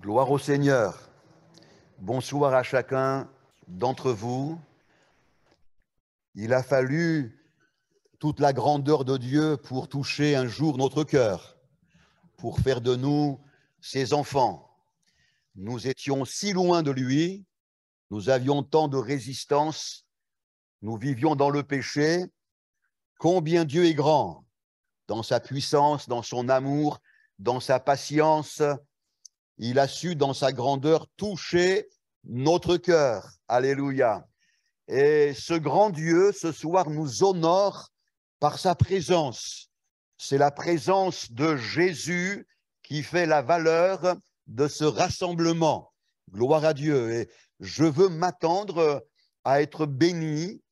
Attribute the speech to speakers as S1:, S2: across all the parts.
S1: Gloire au Seigneur. Bonsoir à chacun d'entre vous. Il a fallu toute la grandeur de Dieu pour toucher un jour notre cœur, pour faire de nous ses enfants. Nous étions si loin de lui, nous avions tant de résistance, nous vivions dans le péché. Combien Dieu est grand dans sa puissance, dans son amour, dans sa patience. Il a su, dans sa grandeur, toucher notre cœur. Alléluia. Et ce grand Dieu, ce soir, nous honore par sa présence. C'est la présence de Jésus qui fait la valeur de ce rassemblement. Gloire à Dieu. Et je veux m'attendre à être béni,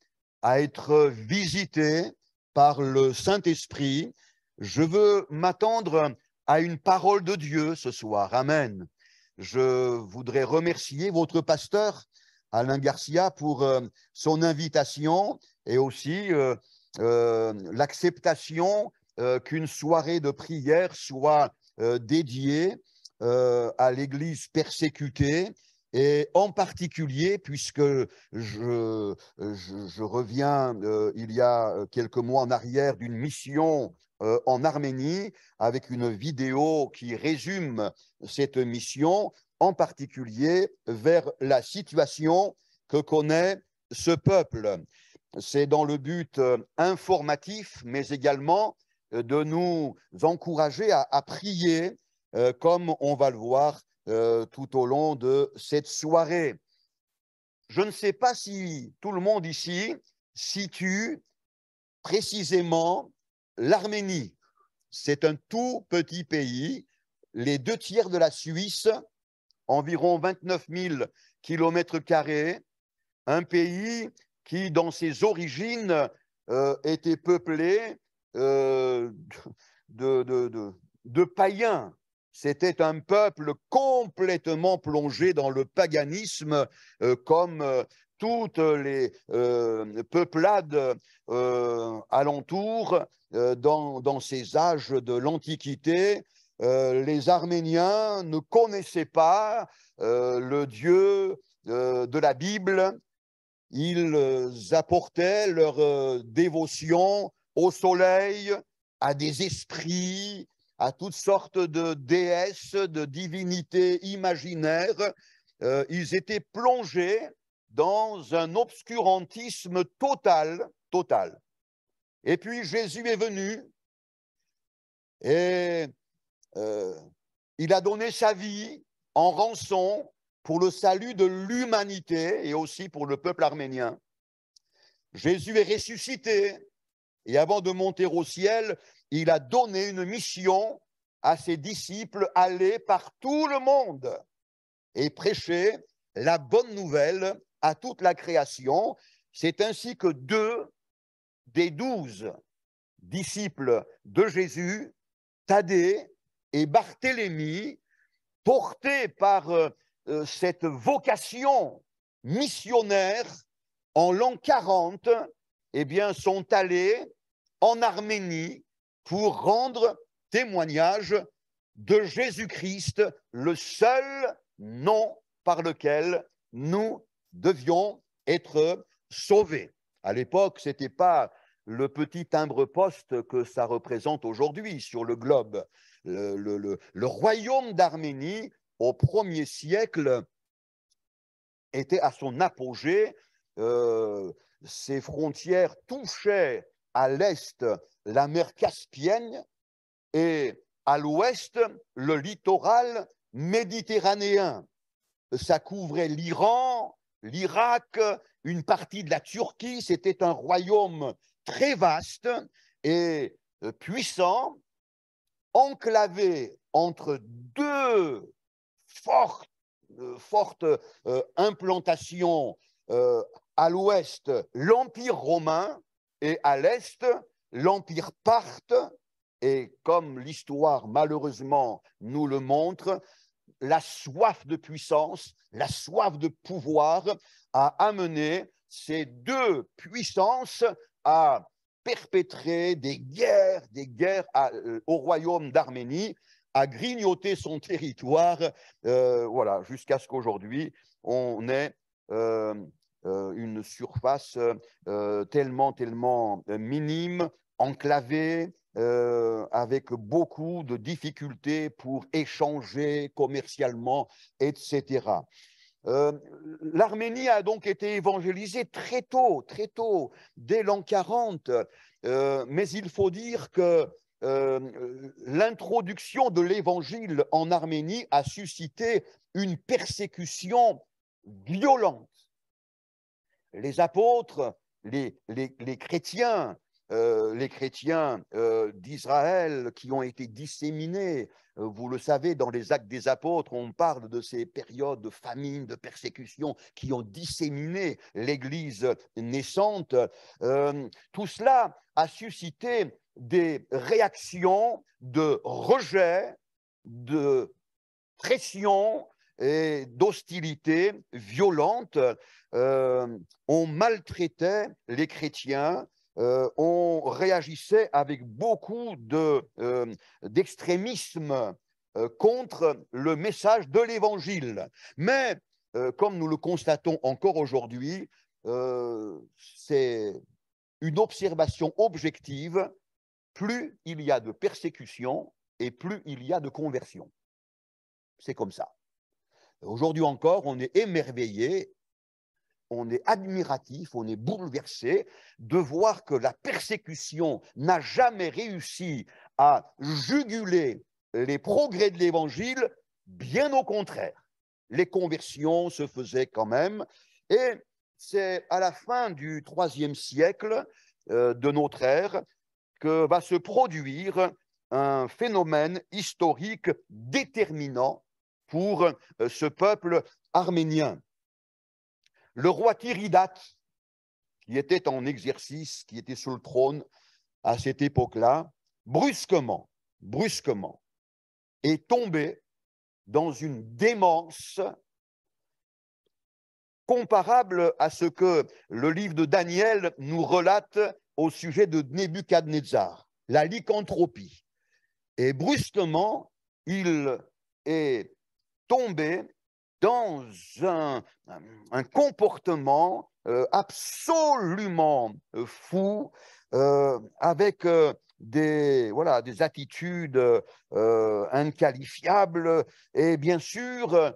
S1: à être visité par le Saint-Esprit. Je veux m'attendre à une parole de Dieu ce soir. Amen. Je voudrais remercier votre pasteur, Alain Garcia, pour son invitation et aussi l'acceptation qu'une soirée de prière soit dédiée à l'Église persécutée. Et en particulier, puisque je reviens il y a quelques mois en arrière d'une mission en Arménie, avec une vidéo qui résume cette mission, en particulier vers la situation que connaît ce peuple. C'est dans le but informatif, mais également de nous encourager à prier, comme on va le voir tout au long de cette soirée. Je ne sais pas si tout le monde ici situe précisément l'Arménie. C'est un tout petit pays, les 2/3 de la Suisse, environ 29 000 km², un pays qui, dans ses origines, était peuplé de païens. C'était un peuple complètement plongé dans le paganisme, comme toutes les peuplades alentour dans ces âges de l'Antiquité. Les Arméniens ne connaissaient pas le Dieu de la Bible. Ils apportaient leur dévotion au soleil, à des esprits, à toutes sortes de déesses, de divinités imaginaires. Ils étaient plongés dans un obscurantisme total. Et puis Jésus est venu et il a donné sa vie en rançon pour le salut de l'humanité et aussi pour le peuple arménien. Jésus est ressuscité et avant de monter au ciel, il a donné une mission à ses disciples, aller par tout le monde et prêcher la bonne nouvelle à toute la création. C'est ainsi que 2 des 12 disciples de Jésus, Thaddée et Barthélemy, portés par cette vocation missionnaire en l'an 40, eh bien, sont allés en Arménie pour rendre témoignage de Jésus-Christ, le seul nom par lequel nous devions être sauvés. À l'époque, ce n'était pas le petit timbre-poste que ça représente aujourd'hui sur le globe. Le royaume d'Arménie, au 1er siècle, était à son apogée. Ses frontières touchaient à l'est la mer Caspienne et à l'ouest le littoral méditerranéen. Ça couvrait l'Iran, l'Irak, une partie de la Turquie. C'était un royaume très vaste et puissant, enclavé entre 2 fortes implantations, à l'ouest l'Empire romain et à l'est l'Empire parthe. Et comme l'histoire malheureusement nous le montre, la soif de puissance, la soif de pouvoir a amené ces 2 puissances à perpétrer des guerres au royaume d'Arménie, a grignoté son territoire, voilà, jusqu'à ce qu'aujourd'hui, on ait une surface tellement minime, enclavée, avec beaucoup de difficultés pour échanger commercialement, etc. L'Arménie a donc été évangélisée très tôt, dès l'an 40, mais il faut dire que l'introduction de l'évangile en Arménie a suscité une persécution violente. Les apôtres, les chrétiens, d'Israël qui ont été disséminés, vous le savez, dans les Actes des Apôtres, on parle de ces périodes de famine, de persécution qui ont disséminé l'Église naissante. Tout cela a suscité des réactions de rejet, de pression et d'hostilité violente. On maltraitait les chrétiens, on réagissait avec beaucoup d'extrémisme contre le message de l'Évangile. Mais, comme nous le constatons encore aujourd'hui, c'est une observation objective, plus il y a de persécution et plus il y a de conversion. C'est comme ça. Aujourd'hui encore, on est émerveillé, on est admiratif, on est bouleversé de voir que la persécution n'a jamais réussi à juguler les progrès de l'Évangile, bien au contraire. Les conversions se faisaient quand même, et c'est à la fin du IIIe siècle de notre ère que va se produire un phénomène historique déterminant pour ce peuple arménien. Le roi Tiridate, qui était en exercice, qui était sur le trône à cette époque-là, brusquement, est tombé dans une démence comparable à ce que le livre de Daniel nous relate au sujet de Nebuchadnezzar, la lycanthropie. Et brusquement, il est tombé dans un comportement absolument fou, avec des attitudes inqualifiables, et bien sûr,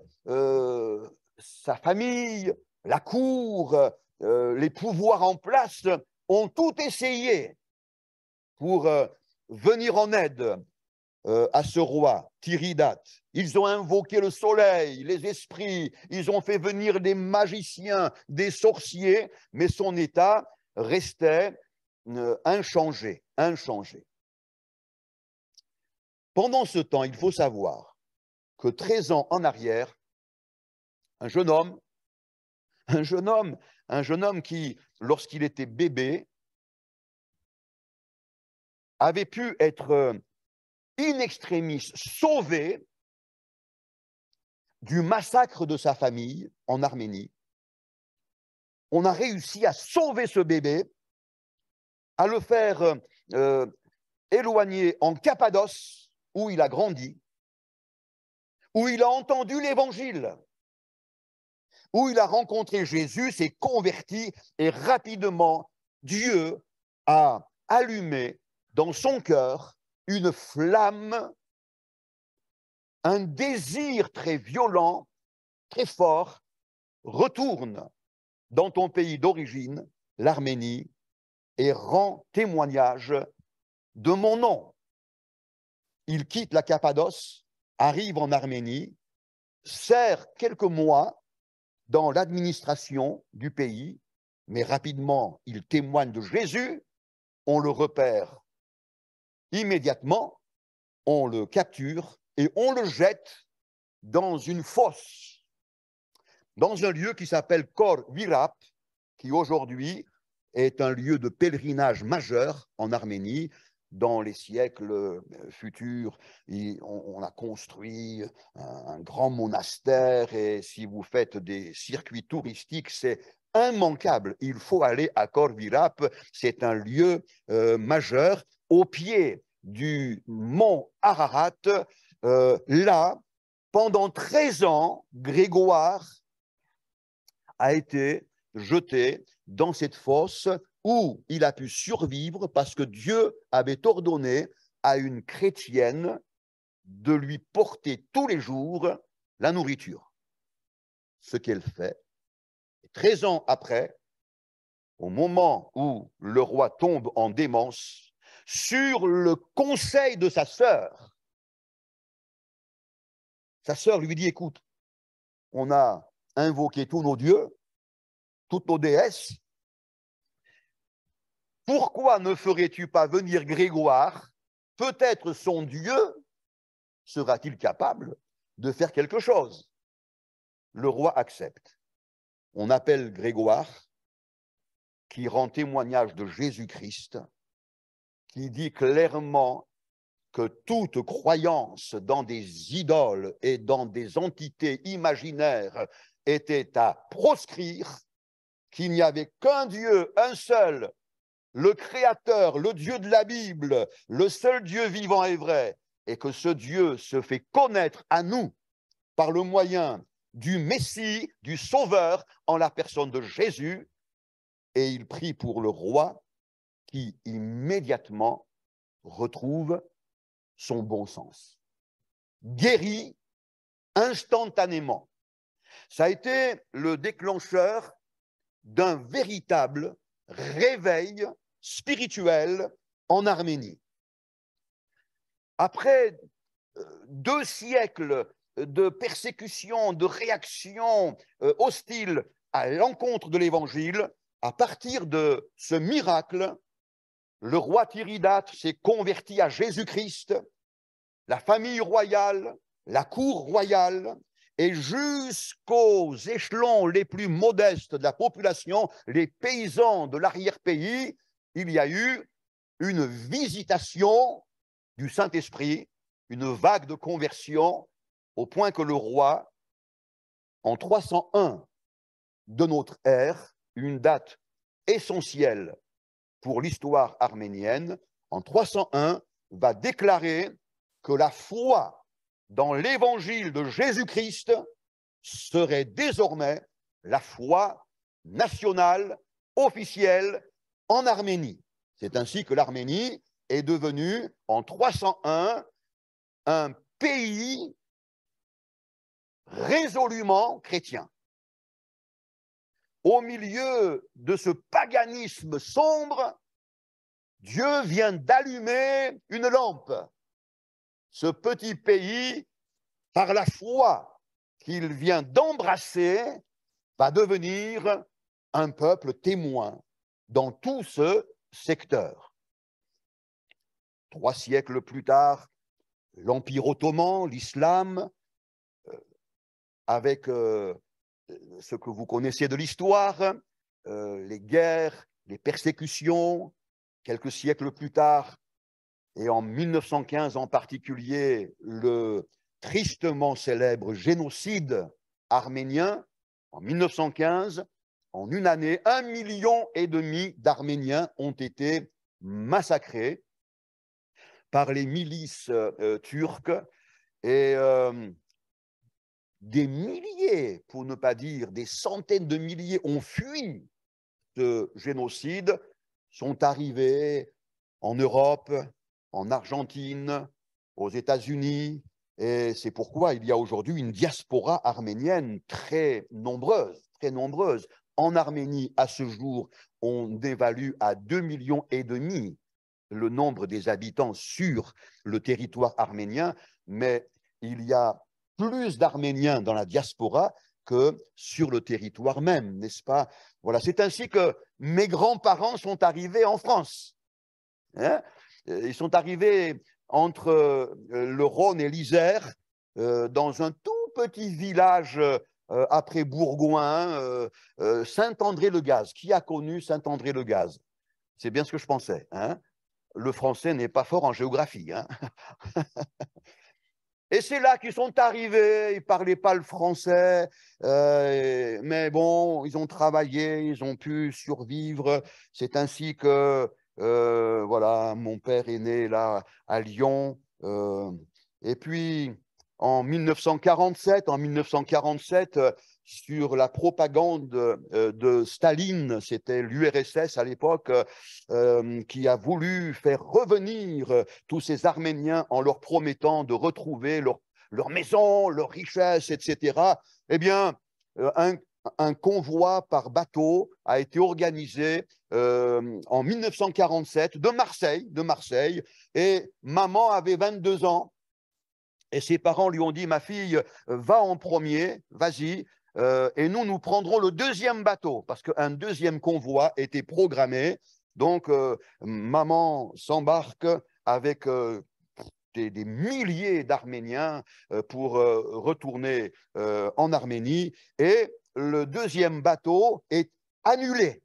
S1: sa famille, la cour, les pouvoirs en place ont tout essayé pour venir en aide à ce roi, Tiridate. Ils ont invoqué le soleil, les esprits, ils ont fait venir des magiciens, des sorciers, mais son état restait inchangé. Pendant ce temps, il faut savoir que 13 ans en arrière, un jeune homme qui, lorsqu'il était bébé, avait pu être in extremis sauvé du massacre de sa famille en Arménie. On a réussi à sauver ce bébé, à le faire éloigner en Cappadoce, où il a grandi, où il a entendu l'Évangile, où il a rencontré Jésus, s'est converti, et rapidement, Dieu a allumé dans son cœur une flamme, un désir très violent, très fort. Retourne dans ton pays d'origine, l'Arménie, et rends témoignage de mon nom. Il quitte la Cappadoce, arrive en Arménie, sert quelques mois dans l'administration du pays, mais rapidement, il témoigne de Jésus, on le repère immédiatement, on le capture et on le jette dans une fosse, dans un lieu qui s'appelle Khor Virap, qui aujourd'hui est un lieu de pèlerinage majeur en Arménie. Dans les siècles futurs, on a construit un grand monastère, et si vous faites des circuits touristiques, c'est immanquable. Il faut aller à Khor Virap, c'est un lieu majeur au pied du mont Ararat, là, pendant 13 ans, Grégoire a été jeté dans cette fosse où il a pu survivre parce que Dieu avait ordonné à une chrétienne de lui porter tous les jours la nourriture. Ce qu'elle fait. Et 13 ans après, au moment où le roi tombe en démence, sur le conseil de sa sœur lui dit, écoute, on a invoqué tous nos dieux, toutes nos déesses, pourquoi ne ferais-tu pas venir Grégoire? Peut-être son Dieu sera-t-il capable de faire quelque chose. Le roi accepte. On appelle Grégoire, qui rend témoignage de Jésus-Christ, qui dit clairement que toute croyance dans des idoles et dans des entités imaginaires était à proscrire, qu'il n'y avait qu'un Dieu, un seul, le Créateur, le Dieu de la Bible, le seul Dieu vivant et vrai, et que ce Dieu se fait connaître à nous par le moyen du Messie, du Sauveur, en la personne de Jésus, et il prie pour le roi qui immédiatement retrouve son bon sens. Guéri instantanément. Ça a été le déclencheur d'un véritable réveil spirituel en Arménie. Après 2 siècles de persécution, de réaction hostile à l'encontre de l'Évangile, à partir de ce miracle, le roi Tiridate s'est converti à Jésus-Christ, la famille royale, la cour royale, et jusqu'aux échelons les plus modestes de la population, les paysans de l'arrière-pays, il y a eu une visitation du Saint-Esprit, une vague de conversion, au point que le roi, en 301 de notre ère, une date essentielle pour l'histoire arménienne, en 301, va déclarer que la foi dans l'évangile de Jésus-Christ serait désormais la foi nationale, officielle en Arménie. C'est ainsi que l'Arménie est devenue, en 301, un pays résolument chrétien. Au milieu de ce paganisme sombre, Dieu vient d'allumer une lampe. Ce petit pays, par la foi qu'il vient d'embrasser, va devenir un peuple témoin dans tout ce secteur. 3 siècles plus tard, l'Empire ottoman, l'islam, avec ce que vous connaissez de l'histoire, les guerres, les persécutions, quelques siècles plus tard, et en 1915 en particulier, le tristement célèbre génocide arménien. En 1915, en une année, 1,5 million d'Arméniens ont été massacrés par les milices turques, et des milliers, pour ne pas dire des centaines de milliers, ont fui ce génocide, sont arrivés en Europe, en Argentine, aux États-Unis, et c'est pourquoi il y a aujourd'hui une diaspora arménienne très nombreuse, très nombreuse. En Arménie, à ce jour, on évalue à 2,5 millions le nombre des habitants sur le territoire arménien, mais il y a plus d'Arméniens dans la diaspora que sur le territoire même, n'est-ce pas? Voilà, c'est ainsi que mes grands-parents sont arrivés en France. Hein? Ils sont arrivés entre le Rhône et l'Isère, dans un tout petit village après Bourgoin, Saint-André-le-Gaz. Qui a connu Saint-André-le-Gaz? C'est bien ce que je pensais. Hein? Le français n'est pas fort en géographie. Hein? Et c'est là qu'ils sont arrivés, ils ne parlaient pas le français, mais bon, ils ont travaillé, ils ont pu survivre. C'est ainsi que, voilà, mon père est né là à Lyon, Et puis, en 1947, sur la propagande de Staline, c'était l'URSS à l'époque, qui a voulu faire revenir tous ces Arméniens en leur promettant de retrouver leur maison, leurs richesses, etc. Eh bien, un convoi par bateau a été organisé en 1947 de Marseille, et maman avait 22 ans. Et ses parents lui ont dit, ma fille, va en premier, vas-y, et nous prendrons le deuxième bateau, parce qu'un deuxième convoi était programmé. Donc, maman s'embarque avec des milliers d'Arméniens pour retourner en Arménie, et le deuxième bateau est annulé.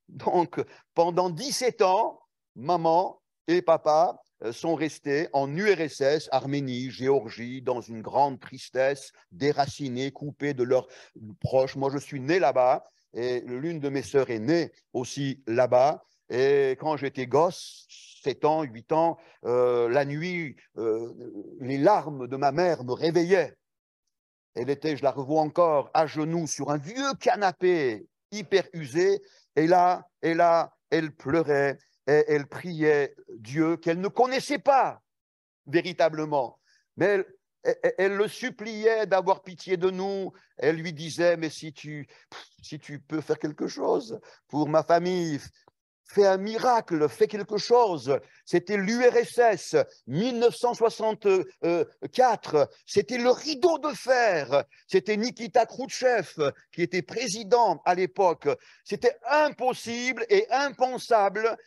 S1: Donc, pendant 17 ans, maman et papa sont restés en URSS, Arménie, Géorgie, dans une grande tristesse, déracinés, coupés de leurs proches. Moi, je suis né là-bas, et l'une de mes sœurs est née aussi là-bas. Et quand j'étais gosse, 7 ans, 8 ans, la nuit, les larmes de ma mère me réveillaient. Elle était, je la revois encore, à genoux sur un vieux canapé hyper usé. Et là, elle pleurait et elle priait Dieu qu'elle ne connaissait pas véritablement. Mais elle le suppliait d'avoir pitié de nous. Elle lui disait, mais si tu peux faire quelque chose pour ma famille, fais un miracle, fais quelque chose. C'était l'URSS, 1964, c'était le rideau de fer, c'était Nikita Khrouchtchev qui était président à l'époque. C'était impossible et impensable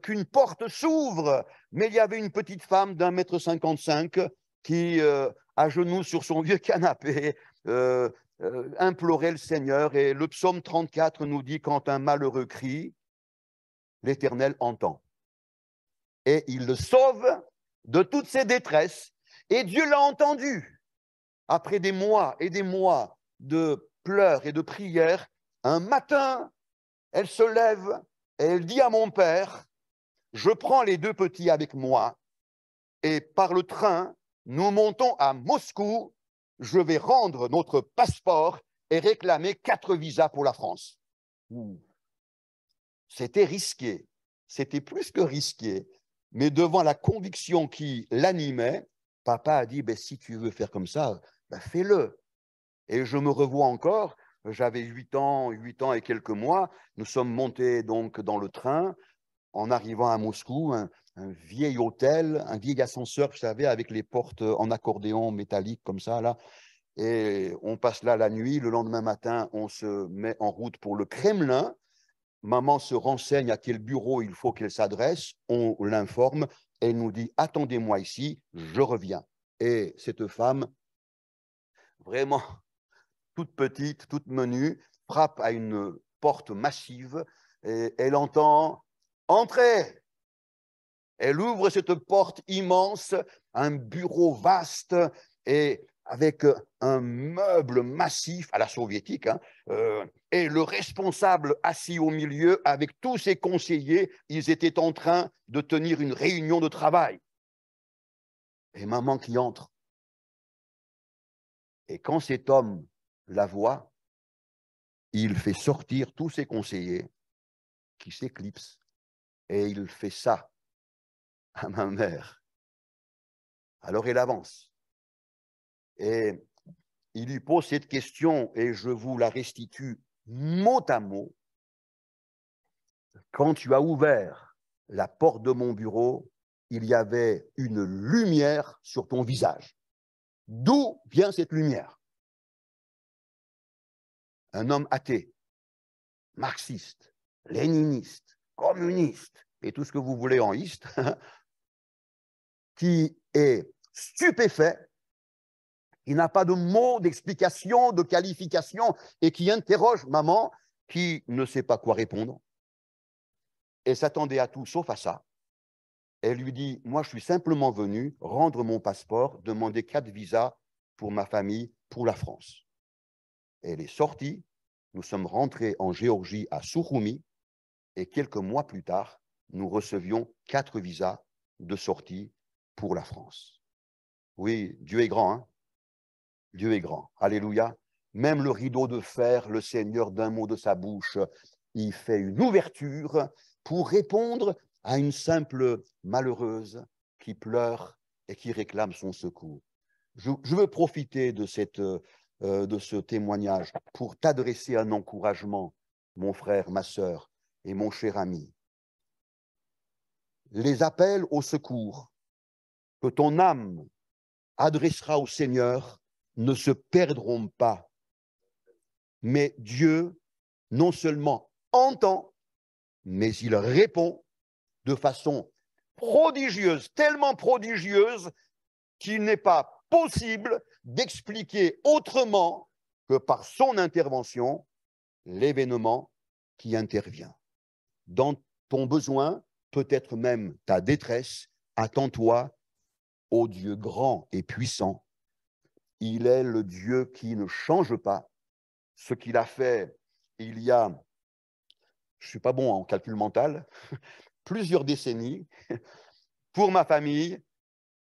S1: qu'une porte s'ouvre, mais il y avait une petite femme d'1,55 m qui, à genoux sur son vieux canapé, implorait le Seigneur. Et le psaume 34 nous dit, quand un malheureux crie, l'Éternel entend. Et il le sauve de toutes ses détresses. Et Dieu l'a entendu. Après des mois et des mois de pleurs et de prières, un matin, elle se lève et elle dit à mon père, je prends les 2 petits avec moi et par le train, nous montons à Moscou. Je vais rendre notre passeport et réclamer 4 visas pour la France. C'était risqué, c'était plus que risqué, mais devant la conviction qui l'animait, papa a dit, ben, si tu veux faire comme ça, ben, fais-le. Et je me revois encore, j'avais 8 ans et quelques mois, nous sommes montés donc dans le train, en arrivant à Moscou, un vieil hôtel, un vieil ascenseur, vous savez, avec les portes en accordéon métallique comme ça, là. Et on passe là la nuit, le lendemain matin, on se met en route pour le Kremlin. Maman se renseigne à quel bureau il faut qu'elle s'adresse, on l'informe, elle nous dit, attendez-moi ici, je reviens. Et cette femme, vraiment toute petite, toute menue, frappe à une porte massive et elle entend « Entrez !» Elle ouvre cette porte immense, un bureau vaste et avec un meuble massif à la soviétique, hein, et le responsable assis au milieu avec tous ses conseillers. Ils étaient en train de tenir une réunion de travail. Et maman qui entre. Et quand cet homme la voit, il fait sortir tous ses conseillers qui s'éclipsent et il fait ça à ma mère. Alors elle avance. Et il lui pose cette question et je vous la restitue mot à mot. Quand tu as ouvert la porte de mon bureau, il y avait une lumière sur ton visage. D'où vient cette lumière? Un homme athée, marxiste, léniniste, communiste, et tout ce que vous voulez en iste, qui est stupéfait, qui n'a pas de mots, d'explication, de qualification, et qui interroge maman, qui ne sait pas quoi répondre, et s'attendait à tout sauf à ça. Elle lui dit, moi je suis simplement venu rendre mon passeport, demander 4 visas pour ma famille, pour la France. Elle est sortie, nous sommes rentrés en Géorgie à Souchoumi, et quelques mois plus tard, nous recevions 4 visas de sortie pour la France. Oui, Dieu est grand, hein? Dieu est grand. Alléluia. Même le rideau de fer, le Seigneur, d'un mot de sa bouche, il fait une ouverture pour répondre à une simple malheureuse qui pleure et qui réclame son secours. Je veux profiter de ce témoignage pour t'adresser un encouragement, mon frère, ma sœur et mon cher ami. Les appels au secours que ton âme adressera au Seigneur ne se perdront pas. Mais Dieu non seulement entend, mais il répond de façon prodigieuse, tellement prodigieuse qu'il n'est pas possible d'expliquer autrement que par son intervention l'événement qui intervient. Dans ton besoin, peut-être même ta détresse, attends-toi au Dieu grand et puissant. Il est le Dieu qui ne change pas. Ce qu'il a fait il y a, je ne suis pas bon en calcul mental, plusieurs décennies, pour ma famille,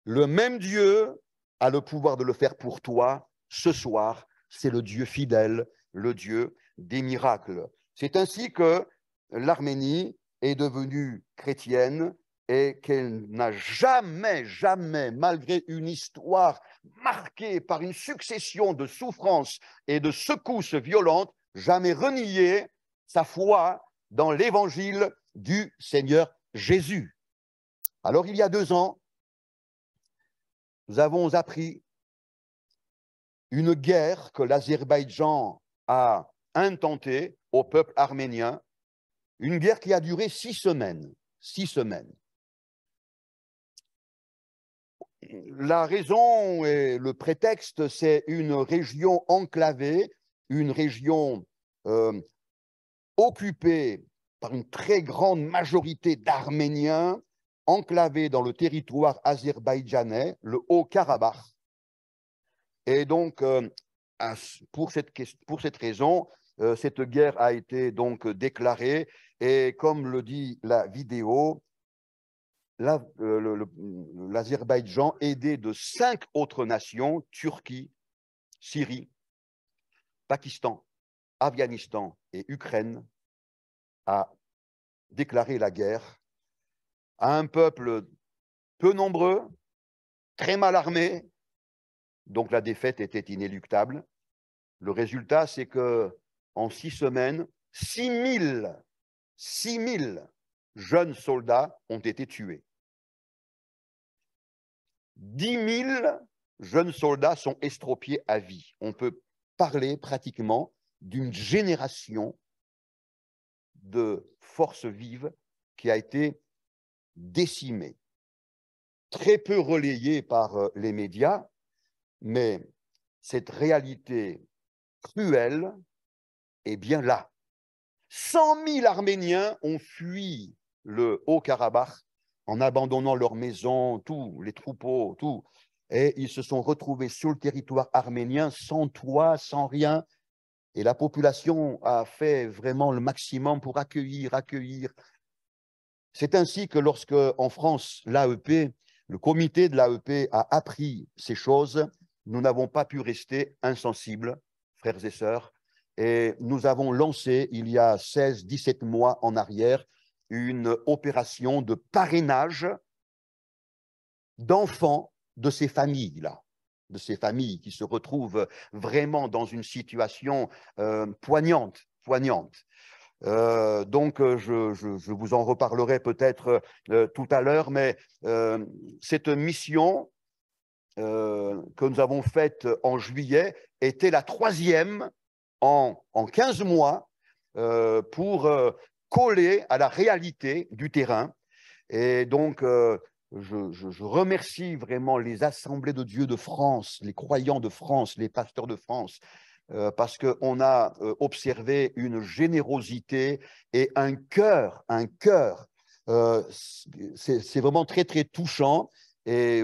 S1: le même Dieu a le pouvoir de le faire pour toi ce soir. C'est le Dieu fidèle, le Dieu des miracles. C'est ainsi que l'Arménie est devenue chrétienne et qu'elle n'a jamais, jamais, malgré une histoire marquée par une succession de souffrances et de secousses violentes, jamais renié sa foi dans l'évangile du Seigneur Jésus. Alors, il y a 2 ans, nous avons appris une guerre que l'Azerbaïdjan a intentée au peuple arménien, une guerre qui a duré 6 semaines. 6 semaines. La raison et le prétexte, c'est une région enclavée, une région occupée par une très grande majorité d'Arméniens, enclavée dans le territoire azerbaïdjanais, le Haut-Karabakh. Et donc, pour cette raison, cette guerre a été donc déclarée. Et comme le dit la vidéo, l'Azerbaïdjan, aidé de 5 autres nations, Turquie, Syrie, Pakistan, Afghanistan et Ukraine, a déclaré la guerre à un peuple peu nombreux, très mal armé, donc la défaite était inéluctable. Le résultat, c'est que en 6 semaines, 6 000 jeunes soldats ont été tués. 10 000 jeunes soldats sont estropiés à vie. On peut parler pratiquement d'une génération de forces vives qui a été décimée. Très peu relayée par les médias, mais cette réalité cruelle est bien là. 100 000 Arméniens ont fui le Haut-Karabakh en abandonnant leurs maisons, tous les troupeaux, tout. Et ils se sont retrouvés sur le territoire arménien sans toit, sans rien. Et la population a fait vraiment le maximum pour accueillir. C'est ainsi que lorsque, en France, l'AEP, le comité de l'AEP a appris ces choses, nous n'avons pas pu rester insensibles, frères et sœurs, et nous avons lancé, il y a 16-17 mois en arrière, une opération de parrainage d'enfants de ces familles-là, de ces familles qui se retrouvent vraiment dans une situation poignante. Donc, je vous en reparlerai peut-être tout à l'heure, mais cette mission que nous avons faite en juillet était la 3e en 15 mois pour coller à la réalité du terrain. Et donc, je remercie vraiment les assemblées de Dieu de France, les croyants de France, les pasteurs de France, parce qu'on a observé une générosité et un cœur. C'est vraiment très, très touchant. Et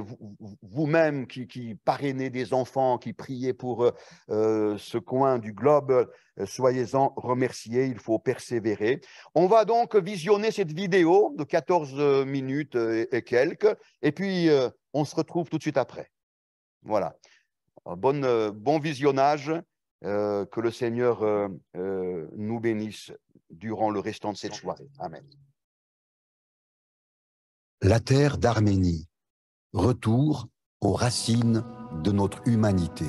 S1: vous-même qui parrainez des enfants, qui priez pour ce coin du globe, soyez-en remerciés, il faut persévérer. On va donc visionner cette vidéo de 14 minutes et quelques, et puis on se retrouve tout de suite après. Voilà. Bon visionnage. Que le Seigneur nous bénisse durant le restant de cette soirée. Amen.
S2: La terre d'Arménie. Retour aux racines de notre humanité.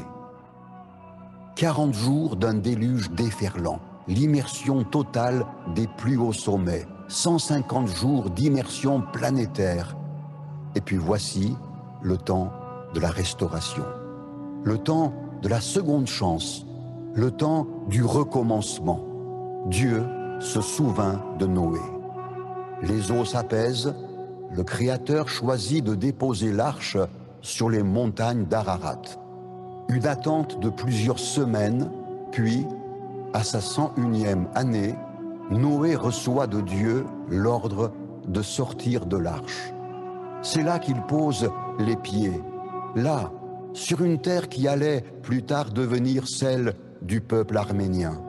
S2: 40 jours d'un déluge déferlant, l'immersion totale des plus hauts sommets, 150 jours d'immersion planétaire. Et puis voici le temps de la restauration, le temps de la seconde chance, le temps du recommencement. Dieu se souvint de Noé. Les eaux s'apaisent, le Créateur choisit de déposer l'arche sur les montagnes d'Ararat. Une attente de plusieurs semaines, puis, à sa 101e année, Noé reçoit de Dieu l'ordre de sortir de l'arche. C'est là qu'il pose les pieds, là, sur une terre qui allait plus tard devenir celle du peuple arménien.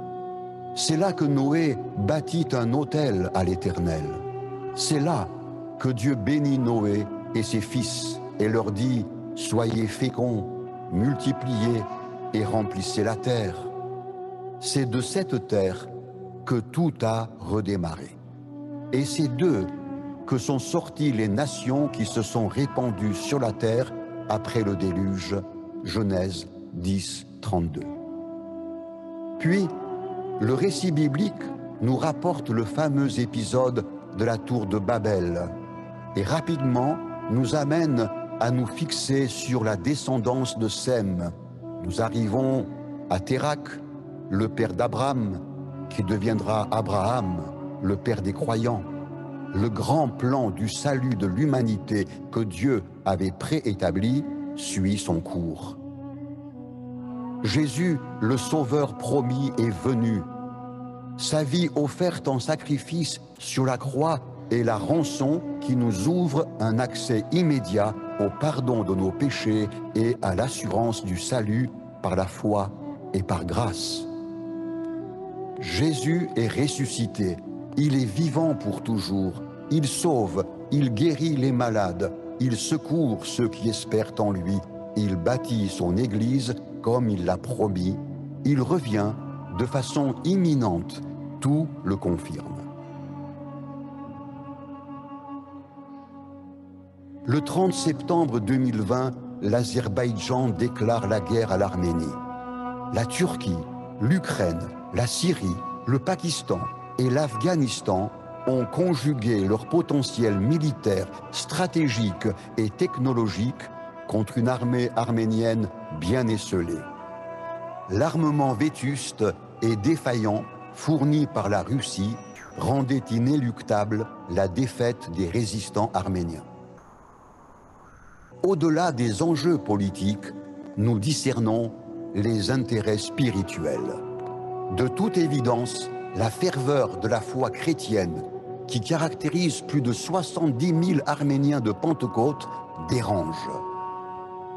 S2: C'est là que Noé bâtit un autel à l'Éternel. C'est là que Dieu bénit Noé et ses fils et leur dit « Soyez féconds, multipliez et remplissez la terre ». C'est de cette terre que tout a redémarré. Et c'est d'eux que sont sorties les nations qui se sont répandues sur la terre après le déluge, Genèse 10, 32. Puis, le récit biblique nous rapporte le fameux épisode de la tour de Babel et rapidement nous amène à nous fixer sur la descendance de Sem. Nous arrivons à Térak, le père d'Abraham, qui deviendra Abraham, le père des croyants. Le grand plan du salut de l'humanité que Dieu avait préétabli suit son cours. Jésus, le Sauveur promis, est venu. Sa vie offerte en sacrifice sur la croix est la rançon qui nous ouvre un accès immédiat au pardon de nos péchés et à l'assurance du salut par la foi et par grâce. Jésus est ressuscité, il est vivant pour toujours, il sauve, il guérit les malades, il secourt ceux qui espèrent en lui, il bâtit son Église comme il l'a promis, il revient de façon imminente, tout le confirme. Le 30 septembre 2020, l'Azerbaïdjan déclare la guerre à l'Arménie. La Turquie, l'Ukraine, la Syrie, le Pakistan et l'Afghanistan ont conjugué leur potentiel militaire, stratégique et technologique contre une armée arménienne bien esseulée. L'armement vétuste et défaillant fourni par la Russie rendait inéluctable la défaite des résistants arméniens. Au-delà des enjeux politiques, nous discernons les intérêts spirituels. De toute évidence, la ferveur de la foi chrétienne qui caractérise plus de 70 000 Arméniens de Pentecôte dérange.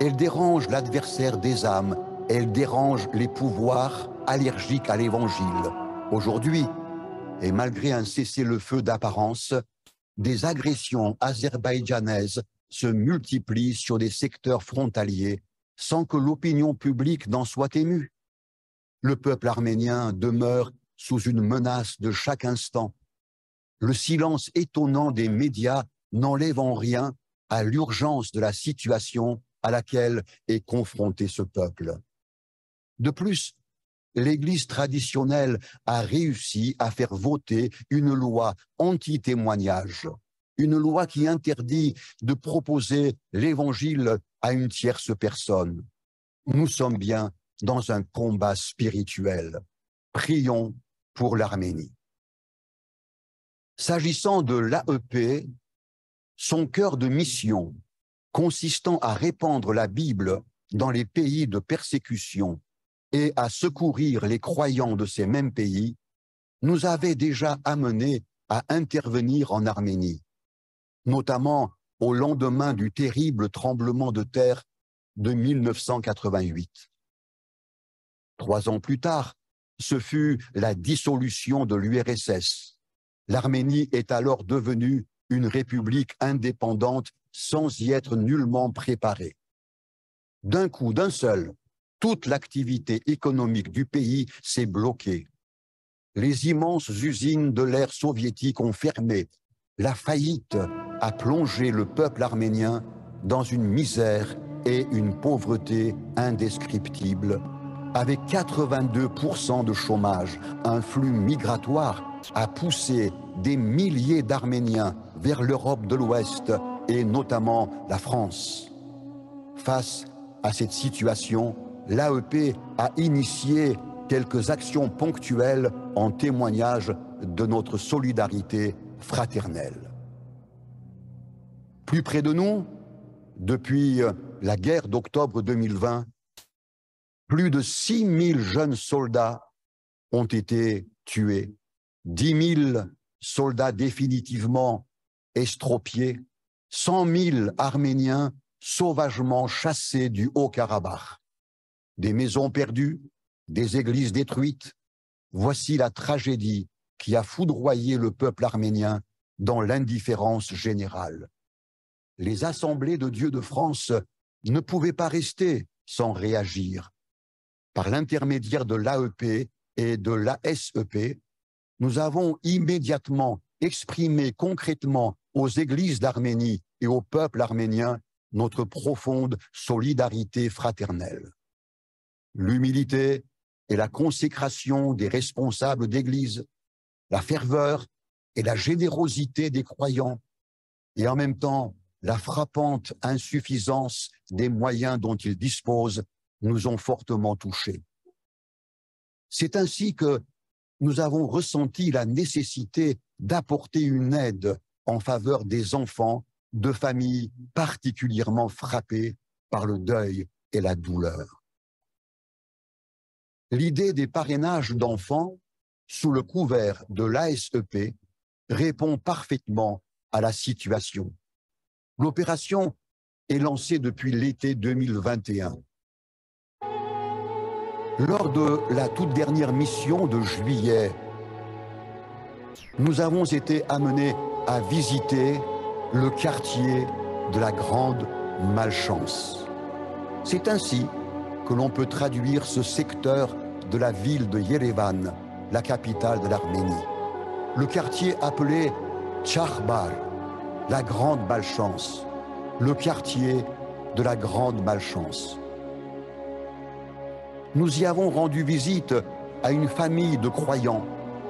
S2: Elle dérange l'adversaire des âmes, elle dérange les pouvoirs allergiques à l'Évangile. Aujourd'hui, et malgré un cessez-le-feu d'apparence, des agressions azerbaïdjanaises se multiplient sur des secteurs frontaliers sans que l'opinion publique n'en soit émue. Le peuple arménien demeure sous une menace de chaque instant. Le silence étonnant des médias n'enlève en rien à l'urgence de la situation à laquelle est confronté ce peuple. De plus, l'Église traditionnelle a réussi à faire voter une loi anti-témoignage, une loi qui interdit de proposer l'Évangile à une tierce personne. Nous sommes bien dans un combat spirituel. Prions pour l'Arménie. S'agissant de l'AEP, son cœur de mission, consistant à répandre la Bible dans les pays de persécution et à secourir les croyants de ces mêmes pays, nous avait déjà amenés à intervenir en Arménie, notamment au lendemain du terrible tremblement de terre de 1988. 3 ans plus tard, ce fut la dissolution de l'URSS. L'Arménie est alors devenue une république indépendante sans y être nullement préparée. D'un coup, d'un seul, toute l'activité économique du pays s'est bloquée. Les immenses usines de l'ère soviétique ont fermé. La faillite a plongé le peuple arménien dans une misère et une pauvreté indescriptibles. Avec 82% de chômage, un flux migratoire a poussé des milliers d'Arméniens vers l'Europe de l'Ouest et notamment la France. Face à cette situation, l'AEP a initié quelques actions ponctuelles en témoignage de notre solidarité fraternelle. Plus près de nous, depuis la guerre d'octobre 2020, plus de 6 000 jeunes soldats ont été tués, 10 000 soldats définitivement estropiés, 100 000 Arméniens sauvagement chassés du Haut-Karabakh. Des maisons perdues, des églises détruites, voici la tragédie qui a foudroyé le peuple arménien dans l'indifférence générale. Les assemblées de Dieu de France ne pouvaient pas rester sans réagir. Par l'intermédiaire de l'AEP et de l'ASEP, nous avons immédiatement exprimé concrètement aux églises d'Arménie et au peuple arménien notre profonde solidarité fraternelle. L'humilité et la consécration des responsables d'église, la ferveur et la générosité des croyants, et en même temps la frappante insuffisance des moyens dont ils disposent, nous ont fortement touchés. C'est ainsi que nous avons ressenti la nécessité d'apporter une aide en faveur des enfants de familles particulièrement frappées par le deuil et la douleur. L'idée des parrainages d'enfants sous le couvert de l'ASEP répond parfaitement à la situation. L'opération est lancée depuis l'été 2021. Lors de la toute dernière mission de juillet, nous avons été amenés à visiter le quartier de la Grande Malchance. C'est ainsi que l'on peut traduire ce secteur de la ville de Yerevan, la capitale de l'Arménie. Le quartier appelé Tchahbar, la Grande Malchance, le quartier de la Grande Malchance. Nous y avons rendu visite à une famille de croyants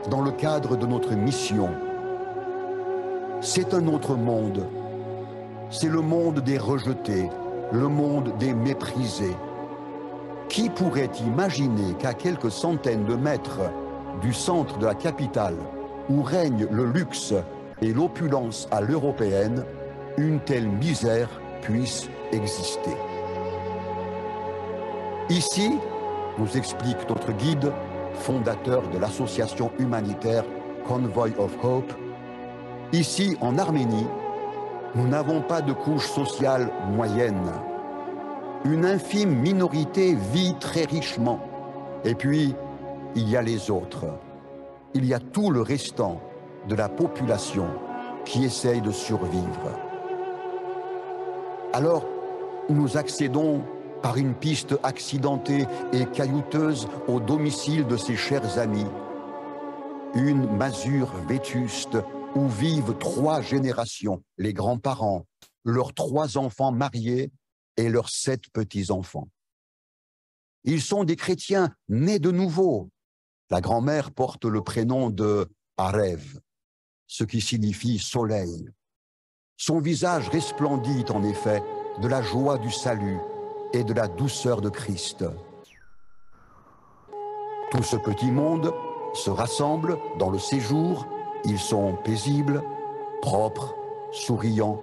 S2: dans le cadre de notre mission. C'est un autre monde. C'est le monde des rejetés, le monde des méprisés. Qui pourrait imaginer qu'à quelques centaines de mètres du centre de la capitale, où règne le luxe et l'opulence à l'européenne, une telle misère puisse exister? Ici, nous explique notre guide, fondateur de l'association humanitaire Convoy of Hope, ici en Arménie, nous n'avons pas de couche sociale moyenne. Une infime minorité vit très richement. Et puis, il y a les autres. Il y a tout le restant de la population qui essaye de survivre. Alors, nous accédons par une piste accidentée et caillouteuse au domicile de ses chers amis. Une masure vétuste où vivent 3 générations, les grands-parents, leurs 3 enfants mariés et leurs 7 petits-enfants. Ils sont des chrétiens nés de nouveau. La grand-mère porte le prénom de Arev, ce qui signifie soleil. Son visage resplendit en effet de la joie du salut et de la douceur de Christ. Tout ce petit monde se rassemble dans le séjour. Ils sont paisibles, propres, souriants.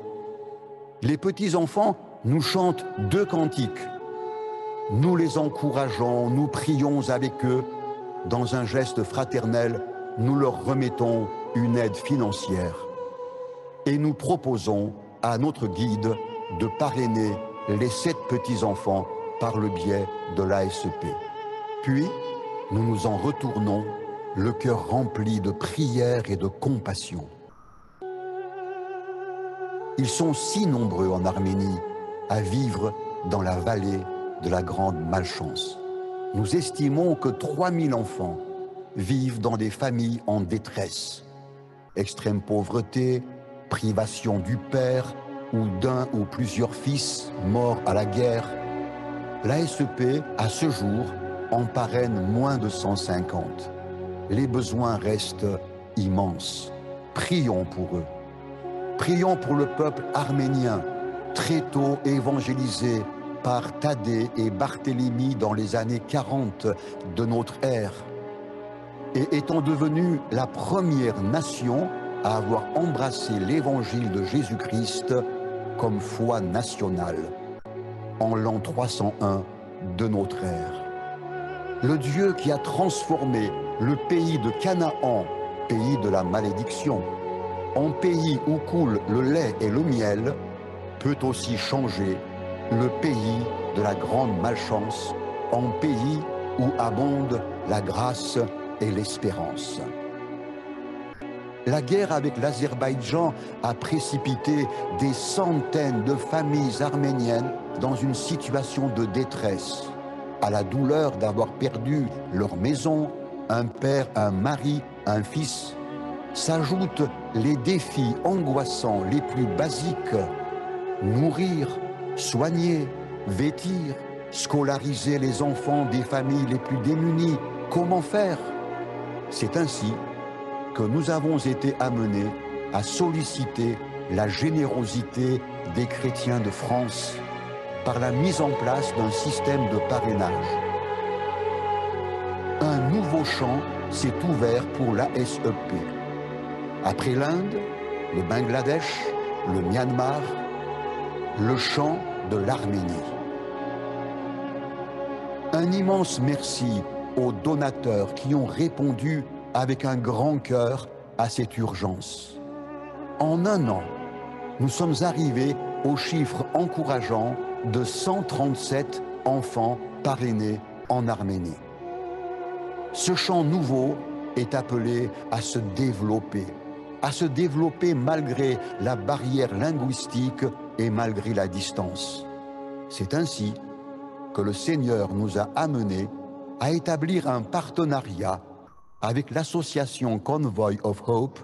S2: Les petits-enfants nous chantent 2 cantiques. Nous les encourageons, nous prions avec eux. Dans un geste fraternel, nous leur remettons une aide financière. Et nous proposons à notre guide de parrainer les 7 petits-enfants par le biais de l'ASEP. Puis, nous nous en retournons, le cœur rempli de prière et de compassion. Ils sont si nombreux en Arménie à vivre dans la vallée de la grande malchance. Nous estimons que 3000 enfants vivent dans des familles en détresse. Extrême pauvreté, privation du père ou d'un ou plusieurs fils morts à la guerre. L'ASEP, à ce jour, en parraine moins de 150. Les besoins restent immenses. Prions pour eux. Prions pour le peuple arménien, très tôt évangélisé par Thaddée et Barthélemy dans les années 40 de notre ère, et étant devenu la première nation à avoir embrassé l'évangile de Jésus-Christ comme foi nationale, en l'an 301 de notre ère. Le Dieu qui a transformé le pays de Canaan, pays de la malédiction, en pays où coule le lait et le miel, peut aussi changer le pays de la grande malchance en pays où abonde la grâce et l'espérance. La guerre avec l'Azerbaïdjan a précipité des centaines de familles arméniennes dans une situation de détresse, à la douleur d'avoir perdu leur maison, un père, un mari, un fils. S'ajoutent les défis angoissants les plus basiques: nourrir, soigner, vêtir, scolariser les enfants des familles les plus démunies. Comment faire? C'est ainsi que nous avons été amenés à solliciter la générosité des chrétiens de France par la mise en place d'un système de parrainage. Un nouveau champ s'est ouvert pour l'ASEP. Après l'Inde, le Bangladesh, le Myanmar, le champ de l'Arménie. Un immense merci aux donateurs qui ont répondu avec un grand cœur à cette urgence. En un an, nous sommes arrivés au chiffre encourageant de 137 enfants parrainés en Arménie. Ce champ nouveau est appelé à se développer malgré la barrière linguistique et malgré la distance. C'est ainsi que le Seigneur nous a amenés à établir un partenariat avec l'association Convoy of Hope,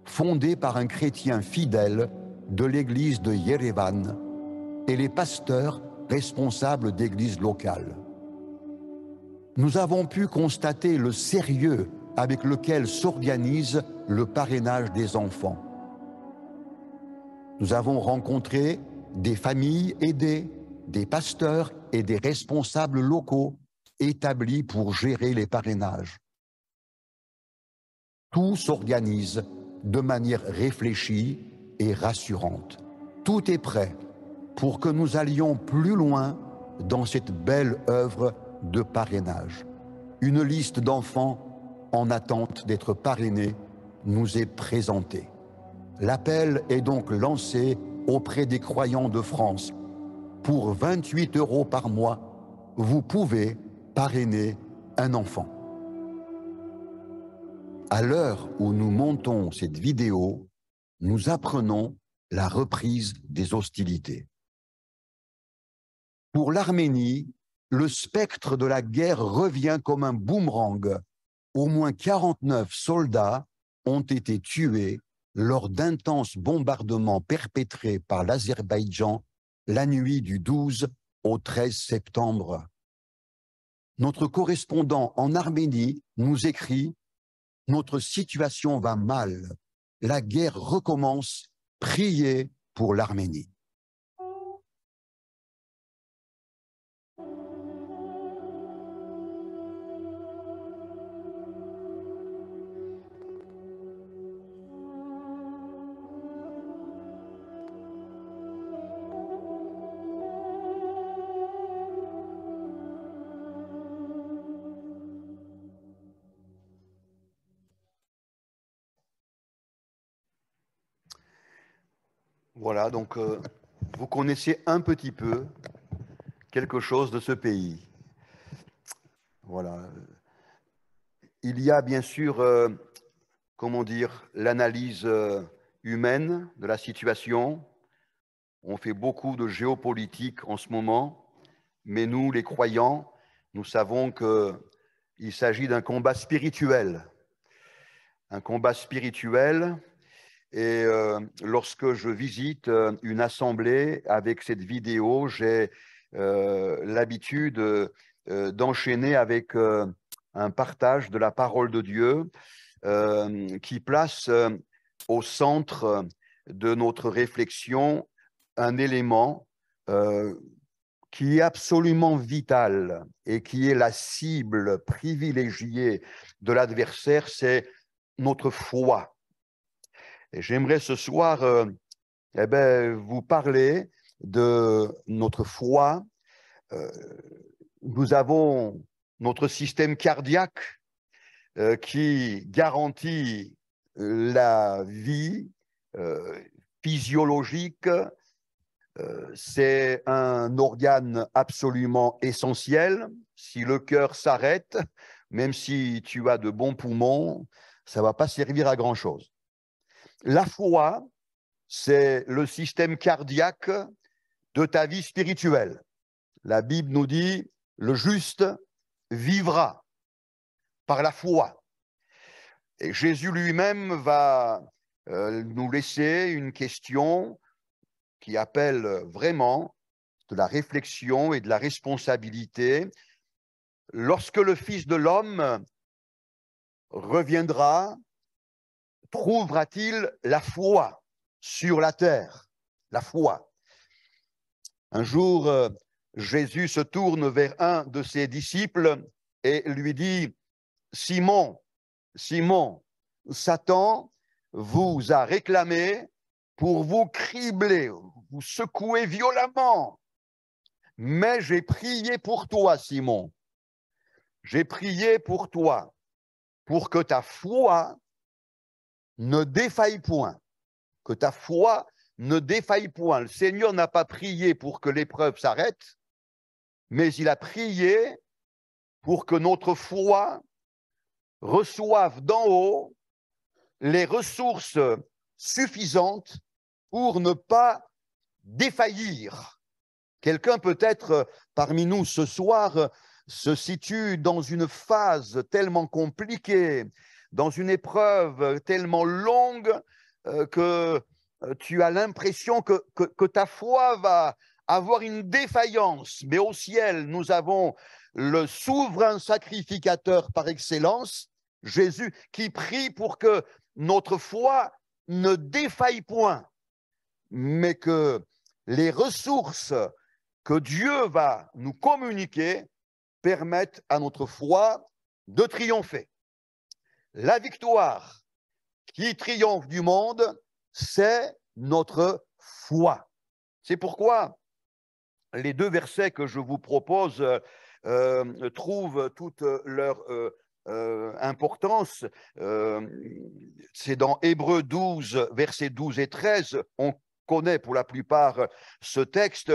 S2: fondée par un chrétien fidèle de l'église de Yerevan et les pasteurs responsables d'églises locales. Nous avons pu constater le sérieux avec lequel s'organise le parrainage des enfants. Nous avons rencontré des familles aidées, des pasteurs et des responsables locaux établis pour gérer les parrainages. Tout s'organise de manière réfléchie et rassurante. Tout est prêt pour que nous allions plus loin dans cette belle œuvre de parrainage. Une liste d'enfants en attente d'être parrainés nous est présentée. L'appel est donc lancé auprès des croyants de France. Pour 28 € par mois, vous pouvez parrainer un enfant. À l'heure où nous montons cette vidéo, nous apprenons la reprise des hostilités. Pour l'Arménie, le spectre de la guerre revient comme un boomerang. Au moins 49 soldats ont été tués lors d'intenses bombardements perpétrés par l'Azerbaïdjan la nuit du 12 au 13 septembre. Notre correspondant en Arménie nous écrit: « Notre situation va mal. La guerre recommence. Priez pour l'Arménie. »
S1: Voilà, donc vous connaissez un petit peu quelque chose de ce pays. Voilà. Il y a bien sûr, comment dire, l'analyse humaine de la situation. On fait beaucoup de géopolitique en ce moment, mais nous, les croyants, nous savons qu'il s'agit d'un combat spirituel. Un combat spirituel. Et lorsque je visite une assemblée avec cette vidéo, j'ai l'habitude d'enchaîner avec un partage de la parole de Dieu qui place au centre de notre réflexion un élément qui est absolument vital et qui est la cible privilégiée de l'adversaire, c'est notre foi. Et j'aimerais ce soir vous parler de notre foi. Nous avons notre système cardiaque qui garantit la vie physiologique. C'est un organe absolument essentiel. Si le cœur s'arrête, même si tu as de bons poumons, ça ne va pas servir à grand-chose. La foi, c'est le système cardiaque de ta vie spirituelle. La Bible nous dit, le juste vivra par la foi. Et Jésus lui-même va nous laisser une question qui appelle vraiment de la réflexion et de la responsabilité. Lorsque le Fils de l'homme reviendra, trouvera-t-il la foi sur la terre? La foi. Un jour, Jésus se tourne vers un de ses disciples et lui dit, Simon, Simon, Satan vous a réclamé pour vous cribler, vous secouer violemment. Mais j'ai prié pour toi, Simon. J'ai prié pour toi, pour que ta foi ne défaille point. Que ta foi ne défaille point. Le Seigneur n'a pas prié pour que l'épreuve s'arrête, mais il a prié pour que notre foi reçoive d'en haut les ressources suffisantes pour ne pas défaillir. Quelqu'un peut-être parmi nous ce soir se situe dans une phase tellement compliquée, dans une épreuve tellement longue que tu as l'impression que ta foi va avoir une défaillance. Mais au ciel, nous avons le souverain sacrificateur par excellence, Jésus, qui prie pour que notre foi ne défaille point, mais que les ressources que Dieu va nous communiquer permettent à notre foi de triompher. La victoire qui triomphe du monde, c'est notre foi. C'est pourquoi les deux versets que je vous propose trouvent toute leur importance. C'est dans Hébreux 12, versets 12 et 13. On connaît pour la plupart ce texte.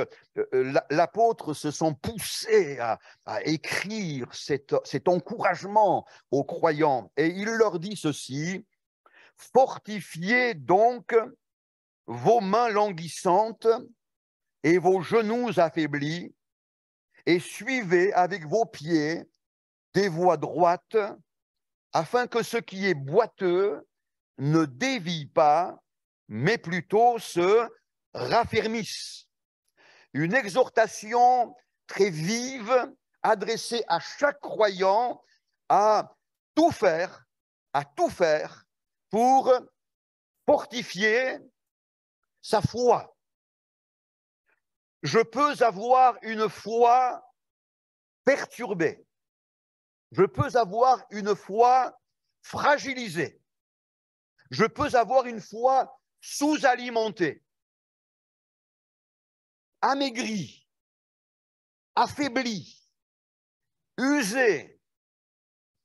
S1: L'apôtre se sont poussés à écrire cet encouragement aux croyants. Et il leur dit ceci, « Fortifiez donc vos mains languissantes et vos genoux affaiblis, et suivez avec vos pieds des voies droites, afin que ce qui est boiteux ne dévie pas, mais plutôt se raffermisse. » Une exhortation très vive, adressée à chaque croyant, à tout faire pour fortifier sa foi. Je peux avoir une foi perturbée. Je peux avoir une foi fragilisée. Je peux avoir une foi sous-alimentée, amaigrie, affaiblie, usée.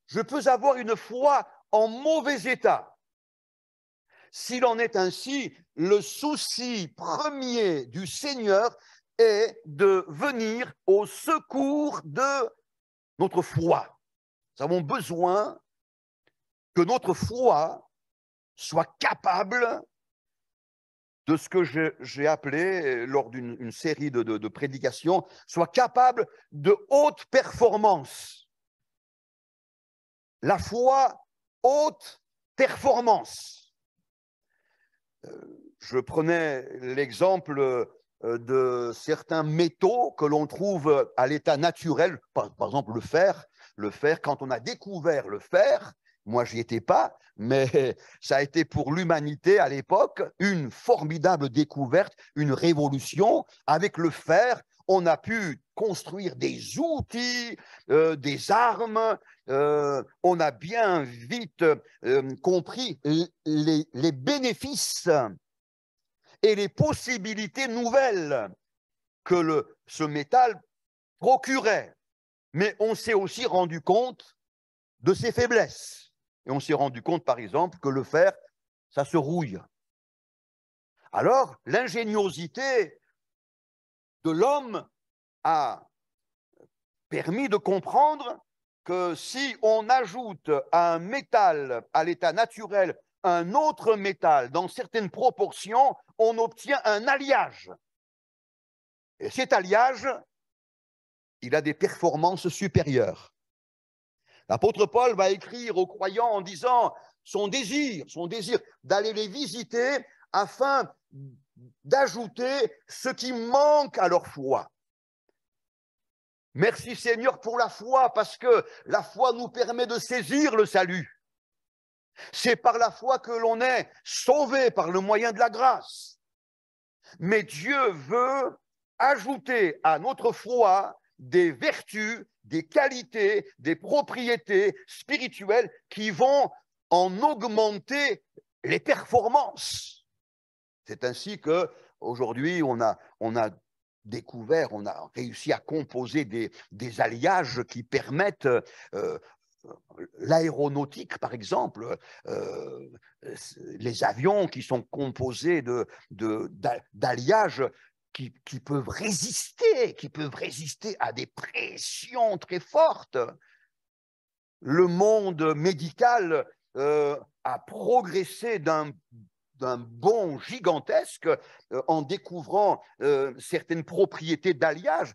S1: Je peux avoir une foi en mauvais état. S'il en est ainsi, le souci premier du Seigneur est de venir au secours de notre foi. Nous avons besoin que notre foi soit capable de ce que j'ai appelé, lors d'une série de prédications, soit capable de haute performance. La foi, haute performance. Je prenais l'exemple de certains métaux que l'on trouve à l'état naturel, par exemple le fer. Le fer, quand on a découvert le fer, moi j'y étais pas, mais ça a été pour l'humanité à l'époque une formidable découverte, une révolution. Avec le fer, on a pu construire des outils, des armes. On a bien vite compris les bénéfices et les possibilités nouvelles que ce métal procurait. Mais on s'est aussi rendu compte de ses faiblesses. Et on s'est rendu compte, par exemple, que le fer, ça se rouille. Alors, l'ingéniosité de l'homme a permis de comprendre que si on ajoute à un métal à l'état naturel un autre métal dans certaines proportions, on obtient un alliage. Et cet alliage, il a des performances supérieures. L'apôtre Paul va écrire aux croyants en disant son désir d'aller les visiter afin d'ajouter ce qui manque à leur foi. Merci Seigneur pour la foi, parce que la foi nous permet de saisir le salut. C'est par la foi que l'on est sauvé par le moyen de la grâce. Mais Dieu veut ajouter à notre foi des vertus, des qualités, des propriétés spirituelles qui vont en augmenter les performances. C'est ainsi qu'aujourd'hui, on a découvert, on a réussi à composer des alliages qui permettent l'aéronautique, par exemple, les avions qui sont composés d'alliages qui peuvent résister à des pressions très fortes. Le monde médical a progressé d'un bond gigantesque en découvrant certaines propriétés d'alliage.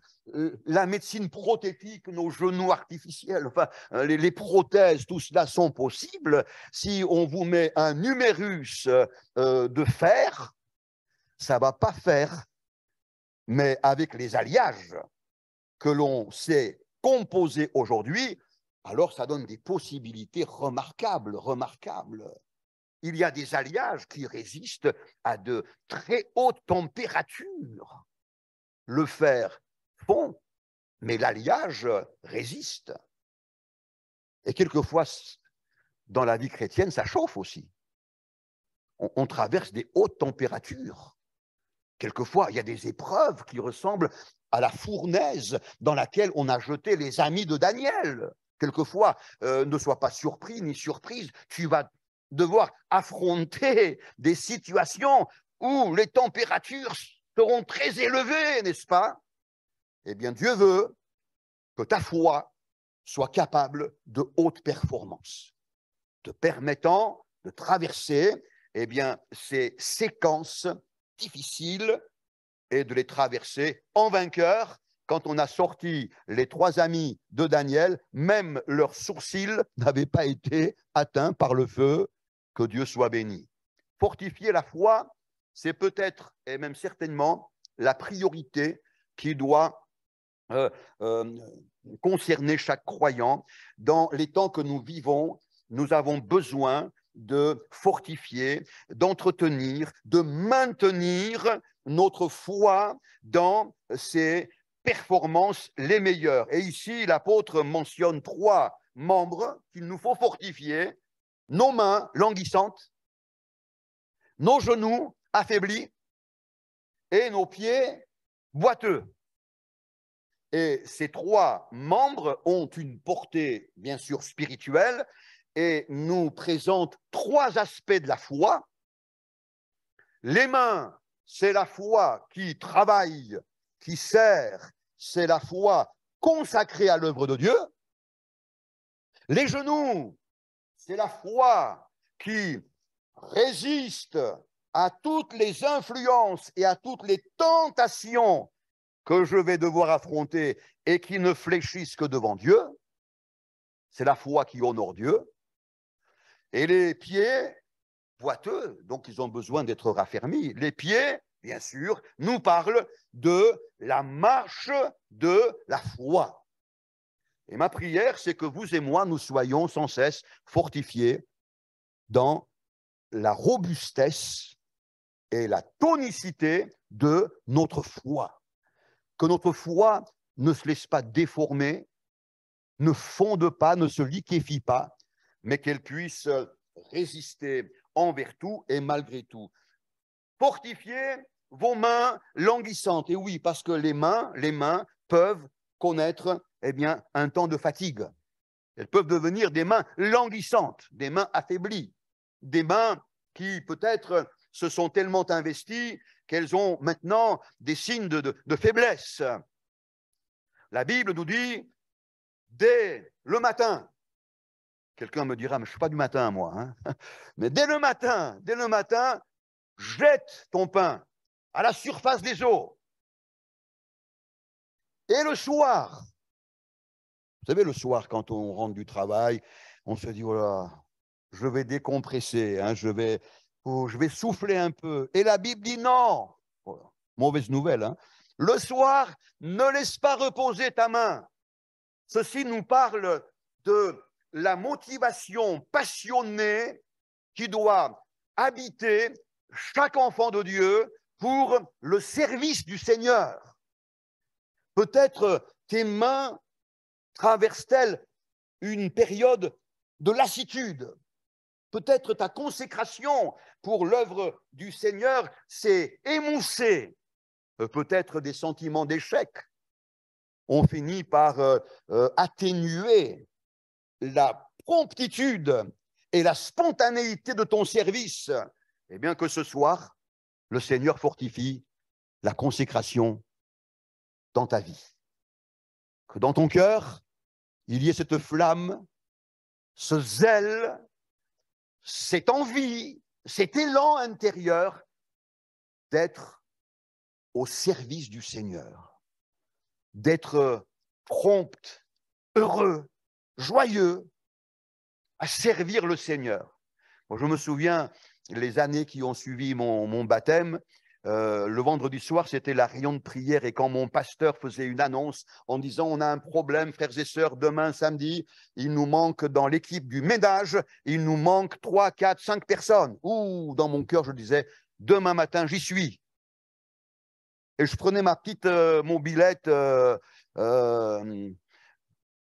S1: La médecine prothétique, nos genoux artificiels, enfin, les prothèses, tout cela sont possibles. Si on vous met un humérus de fer, ça ne va pas faire. Mais avec les alliages que l'on sait composer aujourd'hui, alors ça donne des possibilités remarquables. Il y a des alliages qui résistent à de très hautes températures. Le fer fond, mais l'alliage résiste. Et quelquefois, dans la vie chrétienne, ça chauffe aussi. On traverse des hautes températures. Quelquefois, il y a des épreuves qui ressemblent à la fournaise dans laquelle on a jeté les amis de Daniel. Quelquefois, ne sois pas surpris ni surprise, tu vas devoir affronter des situations où les températures seront très élevées, n'est-ce pas? Eh bien, Dieu veut que ta foi soit capable de haute performance, te permettant de traverser ces séquences difficiles et de les traverser en vainqueur. Quand on a sorti les 3 amis de Daniel, même leurs sourcils n'avaient pas été atteints par le feu. Que Dieu soit béni. Fortifier la foi, c'est peut-être et même certainement la priorité qui doit concerner chaque croyant. Dans les temps que nous vivons, nous avons besoin de fortifier, d'entretenir, de maintenir notre foi dans ses performances les meilleures. Et ici, l'apôtre mentionne 3 membres qu'il nous faut fortifier: nos mains languissantes, nos genoux affaiblis et nos pieds boiteux. Et ces 3 membres ont une portée, bien sûr, spirituelle et nous présentent 3 aspects de la foi. Les mains, c'est la foi qui travaille, qui sert, c'est la foi consacrée à l'œuvre de Dieu. Les genoux, c'est la foi qui résiste à toutes les influences et à toutes les tentations que je vais devoir affronter et qui ne fléchissent que devant Dieu. C'est la foi qui honore Dieu. Et les pieds boiteux, donc ils ont besoin d'être raffermis. Les pieds, bien sûr, nous parlent de la marche de la foi. Et ma prière, c'est que vous et moi, nous soyons sans cesse fortifiés dans la robustesse et la tonicité de notre foi. Que notre foi ne se laisse pas déformer, ne fonde pas, ne se liquéfie pas, mais qu'elle puisse résister envers tout et malgré tout. Fortifiez vos mains languissantes. Et oui, parce que les mains peuvent connaître un temps de fatigue. Elles peuvent devenir des mains languissantes, des mains affaiblies, des mains qui peut-être se sont tellement investies qu'elles ont maintenant des signes de faiblesse. La Bible nous dit, dès le matin, quelqu'un me dira, mais je ne suis pas du matin, moi, hein. Mais dès le matin, jette ton pain à la surface des eaux. Et le soir, vous savez, le soir, quand on rentre du travail, on se dit, voilà, je vais décompresser, hein, je vais souffler un peu. Et la Bible dit non. Voilà. Mauvaise nouvelle, hein. Le soir, ne laisse pas reposer ta main. Ceci nous parle de la motivation passionnée qui doit habiter chaque enfant de Dieu pour le service du Seigneur. Peut-être tes mains traversent-elles une période de lassitude. Peut-être ta consécration pour l'œuvre du Seigneur s'est émoussée. Peut-être des sentiments d'échec ont fini par atténuer la promptitude et la spontanéité de ton service. Eh bien que ce soir, le Seigneur fortifie la consécration dans ta vie. Que dans ton cœur, il y ait cette flamme, ce zèle, cette envie, cet élan intérieur d'être au service du Seigneur, d'être prompt, heureux, joyeux à servir le Seigneur. Moi, je me souviens, les années qui ont suivi mon baptême, le vendredi soir, c'était la réunion de prière et quand mon pasteur faisait une annonce en disant « On a un problème, frères et sœurs, demain, samedi, il nous manque dans l'équipe du ménage, il nous manque 3, 4, 5 personnes. » Ouh, dans mon cœur, je disais « Demain matin, j'y suis. » Et je prenais ma petite mobilette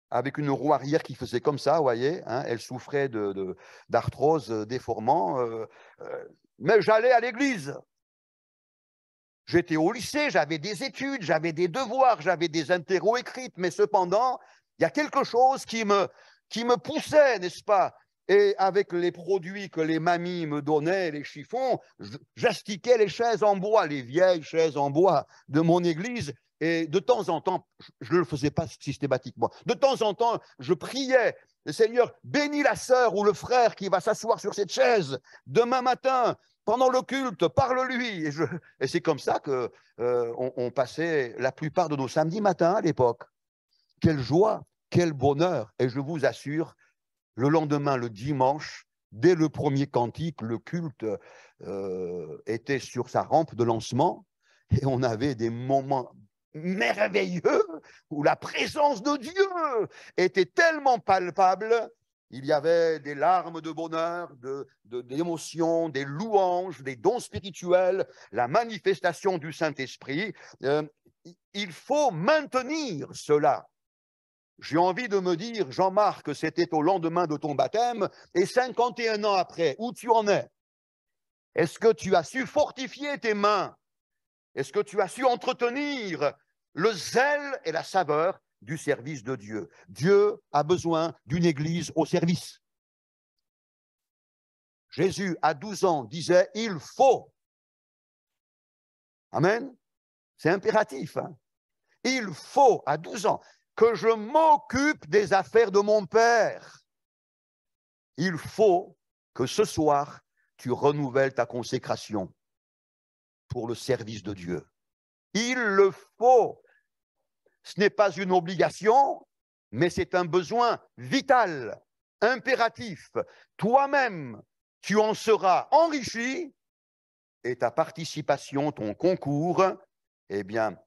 S1: avec une roue arrière qui faisait comme ça, vous voyez, hein, elle souffrait d'arthrose déformant, mais j'allais à l'église. J'étais au lycée, j'avais des études, j'avais des devoirs, j'avais des interros écrites, mais cependant, il y a quelque chose qui me poussait, n'est-ce pas? Et avec les produits que les mamies me donnaient, les chiffons, j'astiquais les chaises en bois, les vieilles chaises en bois de mon église. Et de temps en temps, je ne le faisais pas systématiquement, de temps en temps, je priais, le Seigneur, bénis la sœur ou le frère qui va s'asseoir sur cette chaise demain matin, pendant le culte, parle-lui. Et c'est comme ça qu'on passait la plupart de nos samedis matins à l'époque. Quelle joie, quel bonheur. Et je vous assure, le lendemain, le dimanche, dès le premier cantique, le culte était sur sa rampe de lancement et on avait des moments merveilleux où la présence de Dieu était tellement palpable. Il y avait des larmes de bonheur, d'émotion, des louanges, des dons spirituels, la manifestation du Saint-Esprit. Il faut maintenir cela. J'ai envie de me dire, Jean-Marc, c'était au lendemain de ton baptême et 51 ans après, où tu en es? Est-ce que tu as su fortifier tes mains? Est-ce que tu as su entretenir le zèle et la saveur du service de Dieu? Dieu a besoin d'une église au service. Jésus, à 12 ans, disait « il faut ». Amen. C'est impératif. Hein? Il faut, à 12 ans, que je m'occupe des affaires de mon Père. Il faut que ce soir, tu renouvelles ta consécration pour le service de Dieu. Il le faut. Ce n'est pas une obligation, mais c'est un besoin vital, impératif. Toi-même, tu en seras enrichi et ta participation, ton concours, eh bien,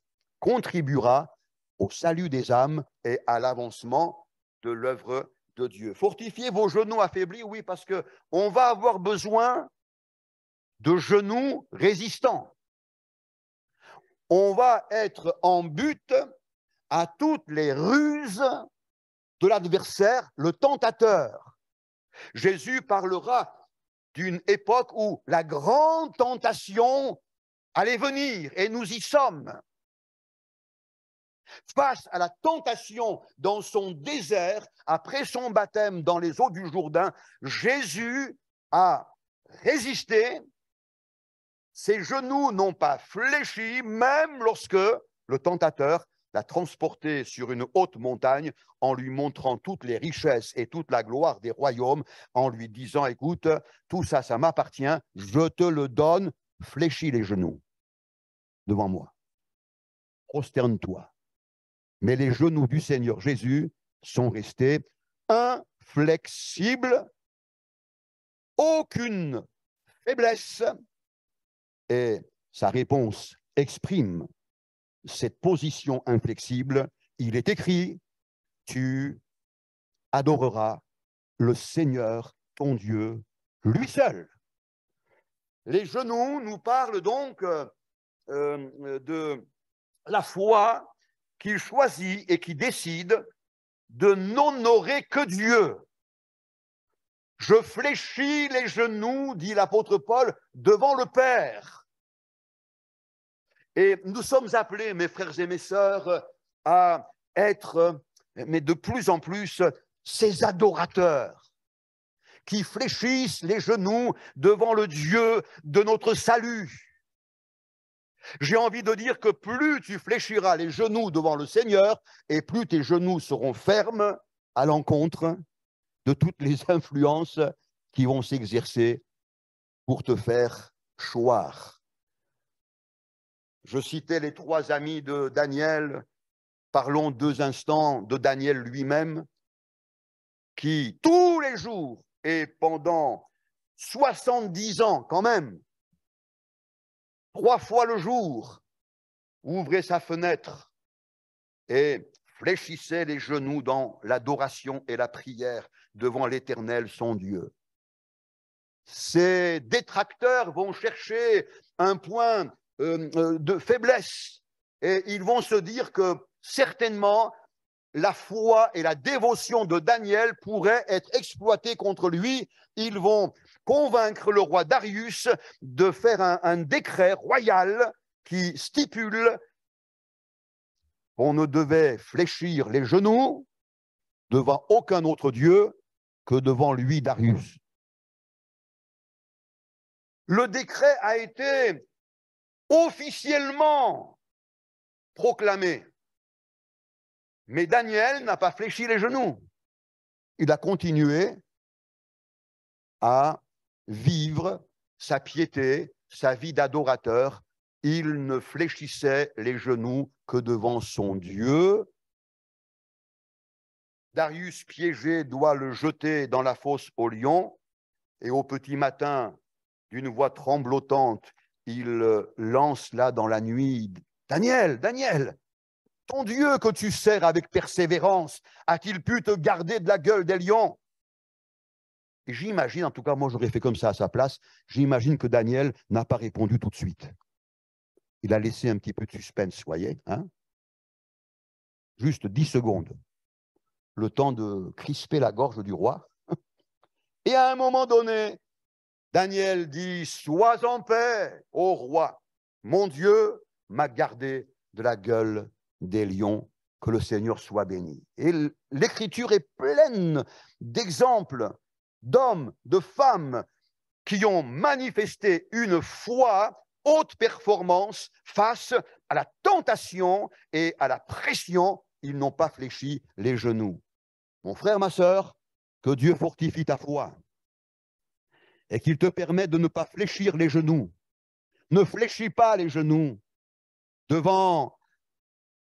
S1: contribuera au salut des âmes et à l'avancement de l'œuvre de Dieu. Fortifiez vos genoux affaiblis, oui, parce qu'on va avoir besoin de genoux résistants. On va être en but à toutes les ruses de l'adversaire, le tentateur. Jésus parlera d'une époque où la grande tentation allait venir, et nous y sommes. Face à la tentation dans son désert, après son baptême dans les eaux du Jourdain, Jésus a résisté. Ses genoux n'ont pas fléchi, même lorsque le tentateur l'a transporté sur une haute montagne en lui montrant toutes les richesses et toute la gloire des royaumes, en lui disant, écoute, tout ça, ça m'appartient, je te le donne, fléchis les genoux devant moi, prosterne-toi. Mais les genoux du Seigneur Jésus sont restés inflexibles, aucune faiblesse, et sa réponse exprime cette position inflexible. Il est écrit, tu adoreras le Seigneur, ton Dieu, lui seul. Les genoux nous parlent donc de la foi qui choisit et qui décide de n'honorer que Dieu. Je fléchis les genoux, dit l'apôtre Paul, devant le Père. Et nous sommes appelés, mes frères et mes sœurs, à être, mais de plus en plus, ces adorateurs qui fléchissent les genoux devant le Dieu de notre salut. J'ai envie de dire que plus tu fléchiras les genoux devant le Seigneur, et plus tes genoux seront fermes à l'encontre de toutes les influences qui vont s'exercer pour te faire choir. Je citais les 3 amis de Daniel. Parlons 2 instants de Daniel lui-même, qui tous les jours et pendant 70 ans quand même, 3 fois le jour, ouvrait sa fenêtre et fléchissait les genoux dans l'adoration et la prière devant l'Éternel, son Dieu. Ses détracteurs vont chercher un point de faiblesse et ils vont se dire que certainement la foi et la dévotion de Daniel pourraient être exploitées contre lui. Ils vont convaincre le roi Darius de faire un décret royal qui stipule qu'on ne devait fléchir les genoux devant aucun autre Dieu que devant lui, Darius. Le décret a été officiellement proclamé. Mais Daniel n'a pas fléchi les genoux. Il a continué à vivre sa piété, sa vie d'adorateur. Il ne fléchissait les genoux que devant son Dieu. Darius, piégé, doit le jeter dans la fosse aux lions. Et au petit matin, d'une voix tremblotante, il lance là dans la nuit, « Daniel, Daniel, ton Dieu que tu sers avec persévérance, a-t-il pu te garder de la gueule des lions ?» Et j'imagine, en tout cas moi j'aurais fait comme ça à sa place, j'imagine que Daniel n'a pas répondu tout de suite. Il a laissé un petit peu de suspense, voyez, hein? Juste 10 secondes, le temps de crisper la gorge du roi. Et à un moment donné, Daniel dit, « Sois en paix, ô roi, mon Dieu m'a gardé de la gueule des lions, que le Seigneur soit béni. » Et l'Écriture est pleine d'exemples d'hommes, de femmes qui ont manifesté une foi haute performance face à la tentation et à la pression. Ils n'ont pas fléchi les genoux. Mon frère, ma sœur, que Dieu fortifie ta foi. et qu'il te permette de ne pas fléchir les genoux. Ne fléchis pas les genoux devant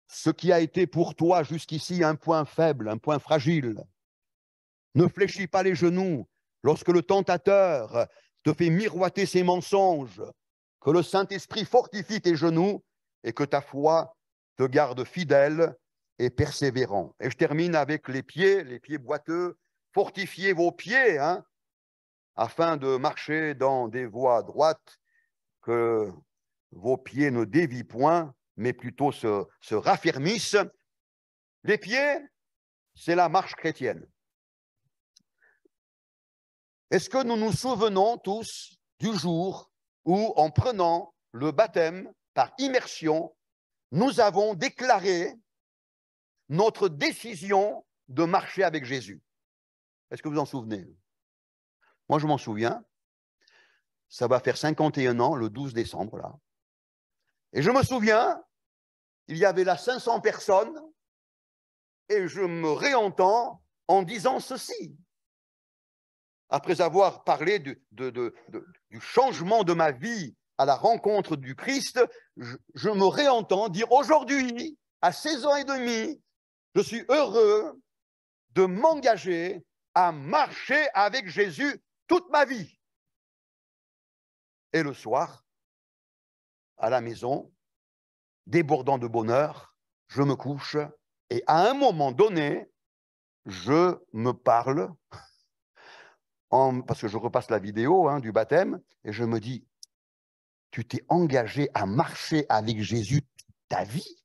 S1: ce qui a été pour toi jusqu'ici un point faible, un point fragile. Ne fléchis pas les genoux lorsque le tentateur te fait miroiter ses mensonges. Que le Saint-Esprit fortifie tes genoux et que ta foi te garde fidèle et persévérant. Et je termine avec les pieds boiteux. Fortifiez vos pieds, hein, afin de marcher dans des voies droites, que vos pieds ne dévient point, mais plutôt se raffermissent. Les pieds, c'est la marche chrétienne. Est-ce que nous nous souvenons tous du jour où, en prenant le baptême par immersion, nous avons déclaré notre décision de marcher avec Jésus? Est-ce que vous en souvenez? Moi, je m'en souviens. Ça va faire 51 ans, le 12 décembre, là. Et je me souviens, il y avait là 500 personnes, et je me réentends en disant ceci. Après avoir parlé du changement de ma vie à la rencontre du Christ, je me réentends dire aujourd'hui, à 16 ans et demi, je suis heureux de m'engager à marcher avec Jésus toute ma vie. Et le soir, à la maison, débordant de bonheur, je me couche et à un moment donné, je me parle, parce que je repasse la vidéo, hein, du baptême, et je me dis, tu t'es engagé à marcher avec Jésus toute ta vie?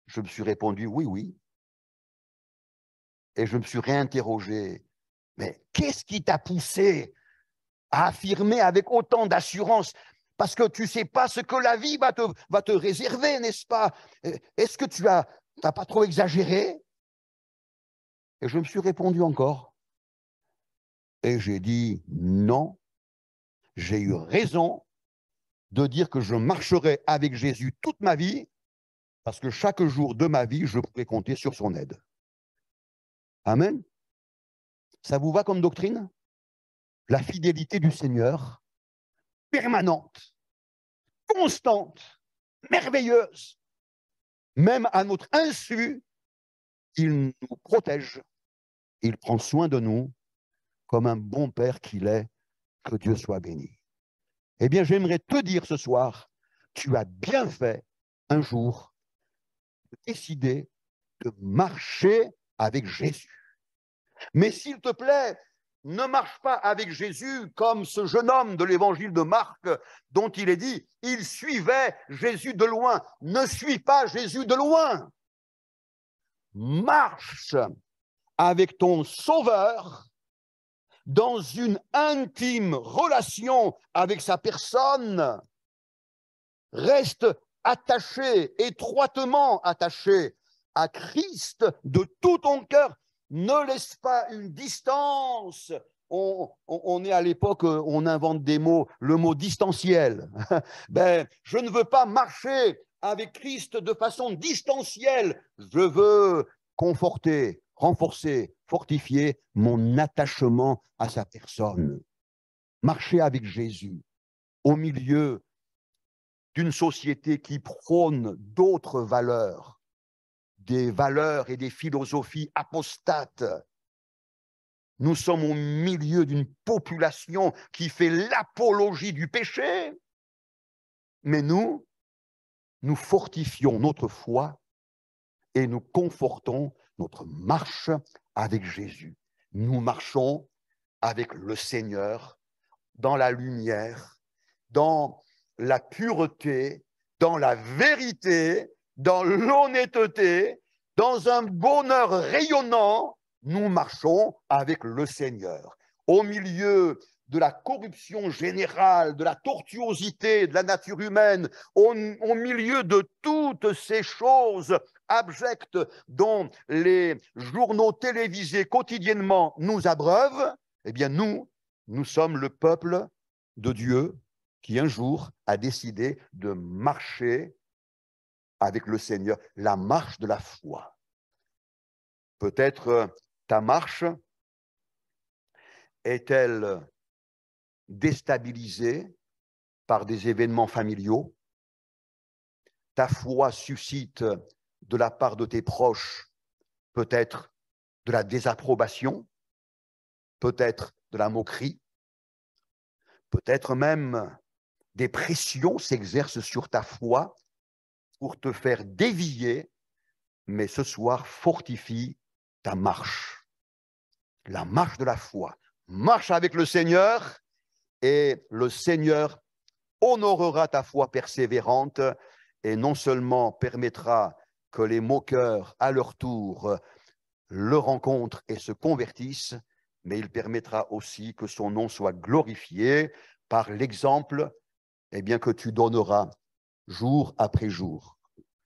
S1: Je me suis répondu, oui, oui. Et je me suis réinterrogé, mais qu'est-ce qui t'a poussé à affirmer avec autant d'assurance? Parce que tu ne sais pas ce que la vie va te réserver, n'est-ce pas? Est-ce que tu n'as pas trop exagéré? Et je me suis répondu encore. Et j'ai dit non, j'ai eu raison de dire que je marcherai avec Jésus toute ma vie, parce que chaque jour de ma vie, je pourrais compter sur son aide. Amen. Ça vous va comme doctrine? La fidélité du Seigneur, permanente, constante, merveilleuse. Même à notre insu, il nous protège, il prend soin de nous, comme un bon père qu'il est, que Dieu soit béni. Eh bien, j'aimerais te dire ce soir, tu as bien fait un jour de décider de marcher avec Jésus. Mais s'il te plaît, ne marche pas avec Jésus comme ce jeune homme de l'évangile de Marc dont il est dit, il suivait Jésus de loin. Ne suis pas Jésus de loin. Marche avec ton Sauveur dans une intime relation avec sa personne. Reste attaché, étroitement attaché à Christ de tout ton cœur. Ne laisse pas une distance. On est à l'époque, on invente des mots, le mot distanciel. Ben, je ne veux pas marcher avec Christ de façon distancielle. Je veux conforter, renforcer, fortifier mon attachement à sa personne. Marcher avec Jésus au milieu d'une société qui prône d'autres valeurs, des valeurs et des philosophies apostates. Nous sommes au milieu d'une population qui fait l'apologie du péché, mais nous fortifions notre foi et nous confortons notre marche avec Jésus. Nous marchons avec le Seigneur dans la lumière, dans la pureté, dans la vérité, dans l'honnêteté, dans un bonheur rayonnant. Nous marchons avec le Seigneur. Au milieu de la corruption générale, de la tortuosité de la nature humaine, au milieu de toutes ces choses abjectes dont les journaux télévisés quotidiennement nous abreuvent, eh bien nous sommes le peuple de Dieu qui un jour a décidé de marcher avec le Seigneur, la marche de la foi. Peut-être ta marche est-elle déstabilisée par des événements familiaux? Ta foi suscite de la part de tes proches peut-être de la désapprobation, peut-être de la moquerie, peut-être même des pressions s'exercent sur ta foi pour te faire dévier, mais ce soir, fortifie ta marche. La marche de la foi. Marche avec le Seigneur et le Seigneur honorera ta foi persévérante et non seulement permettra que les moqueurs, à leur tour, le rencontrent et se convertissent, mais il permettra aussi que son nom soit glorifié par l'exemple que tu donneras jour après jour.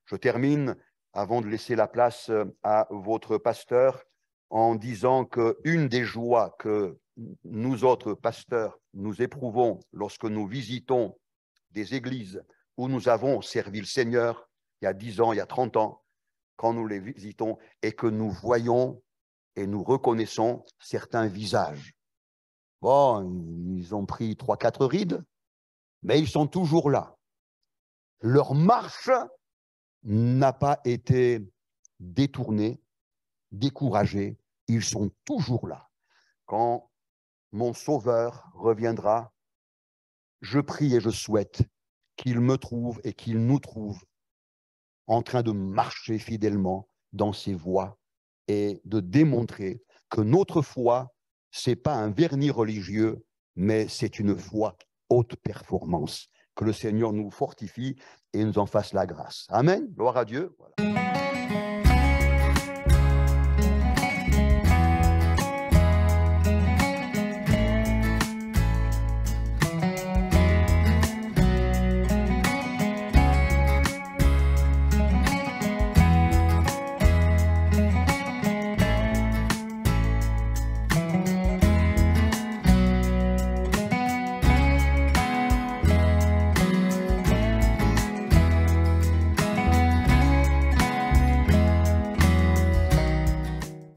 S1: Je termine, avant de laisser la place à votre pasteur, en disant qu'une des joies que nous autres pasteurs, nous éprouvons lorsque nous visitons des églises où nous avons servi le Seigneur, il y a 10 ans, il y a 30 ans, quand nous les visitons, et que nous voyons et nous reconnaissons certains visages. Bon, ils ont pris 3-4 rides, mais ils sont toujours là. Leur marche n'a pas été détournée, découragée, ils sont toujours là. Quand mon Sauveur reviendra, je prie et je souhaite qu'il me trouve et qu'il nous trouve en train de marcher fidèlement dans ses voies et de démontrer que notre foi, ce n'est pas un vernis religieux, mais c'est une foi haute performance. Que le Seigneur nous fortifie et nous en fasse la grâce. Amen. Gloire à Dieu. Voilà.